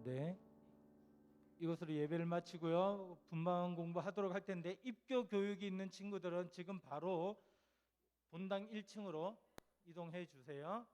네. 이것으로 예배를 마치고요. 분방 공부하도록 할 텐데 입교 교육이 있는 친구들은 지금 바로 본당 1층으로 이동해 주세요.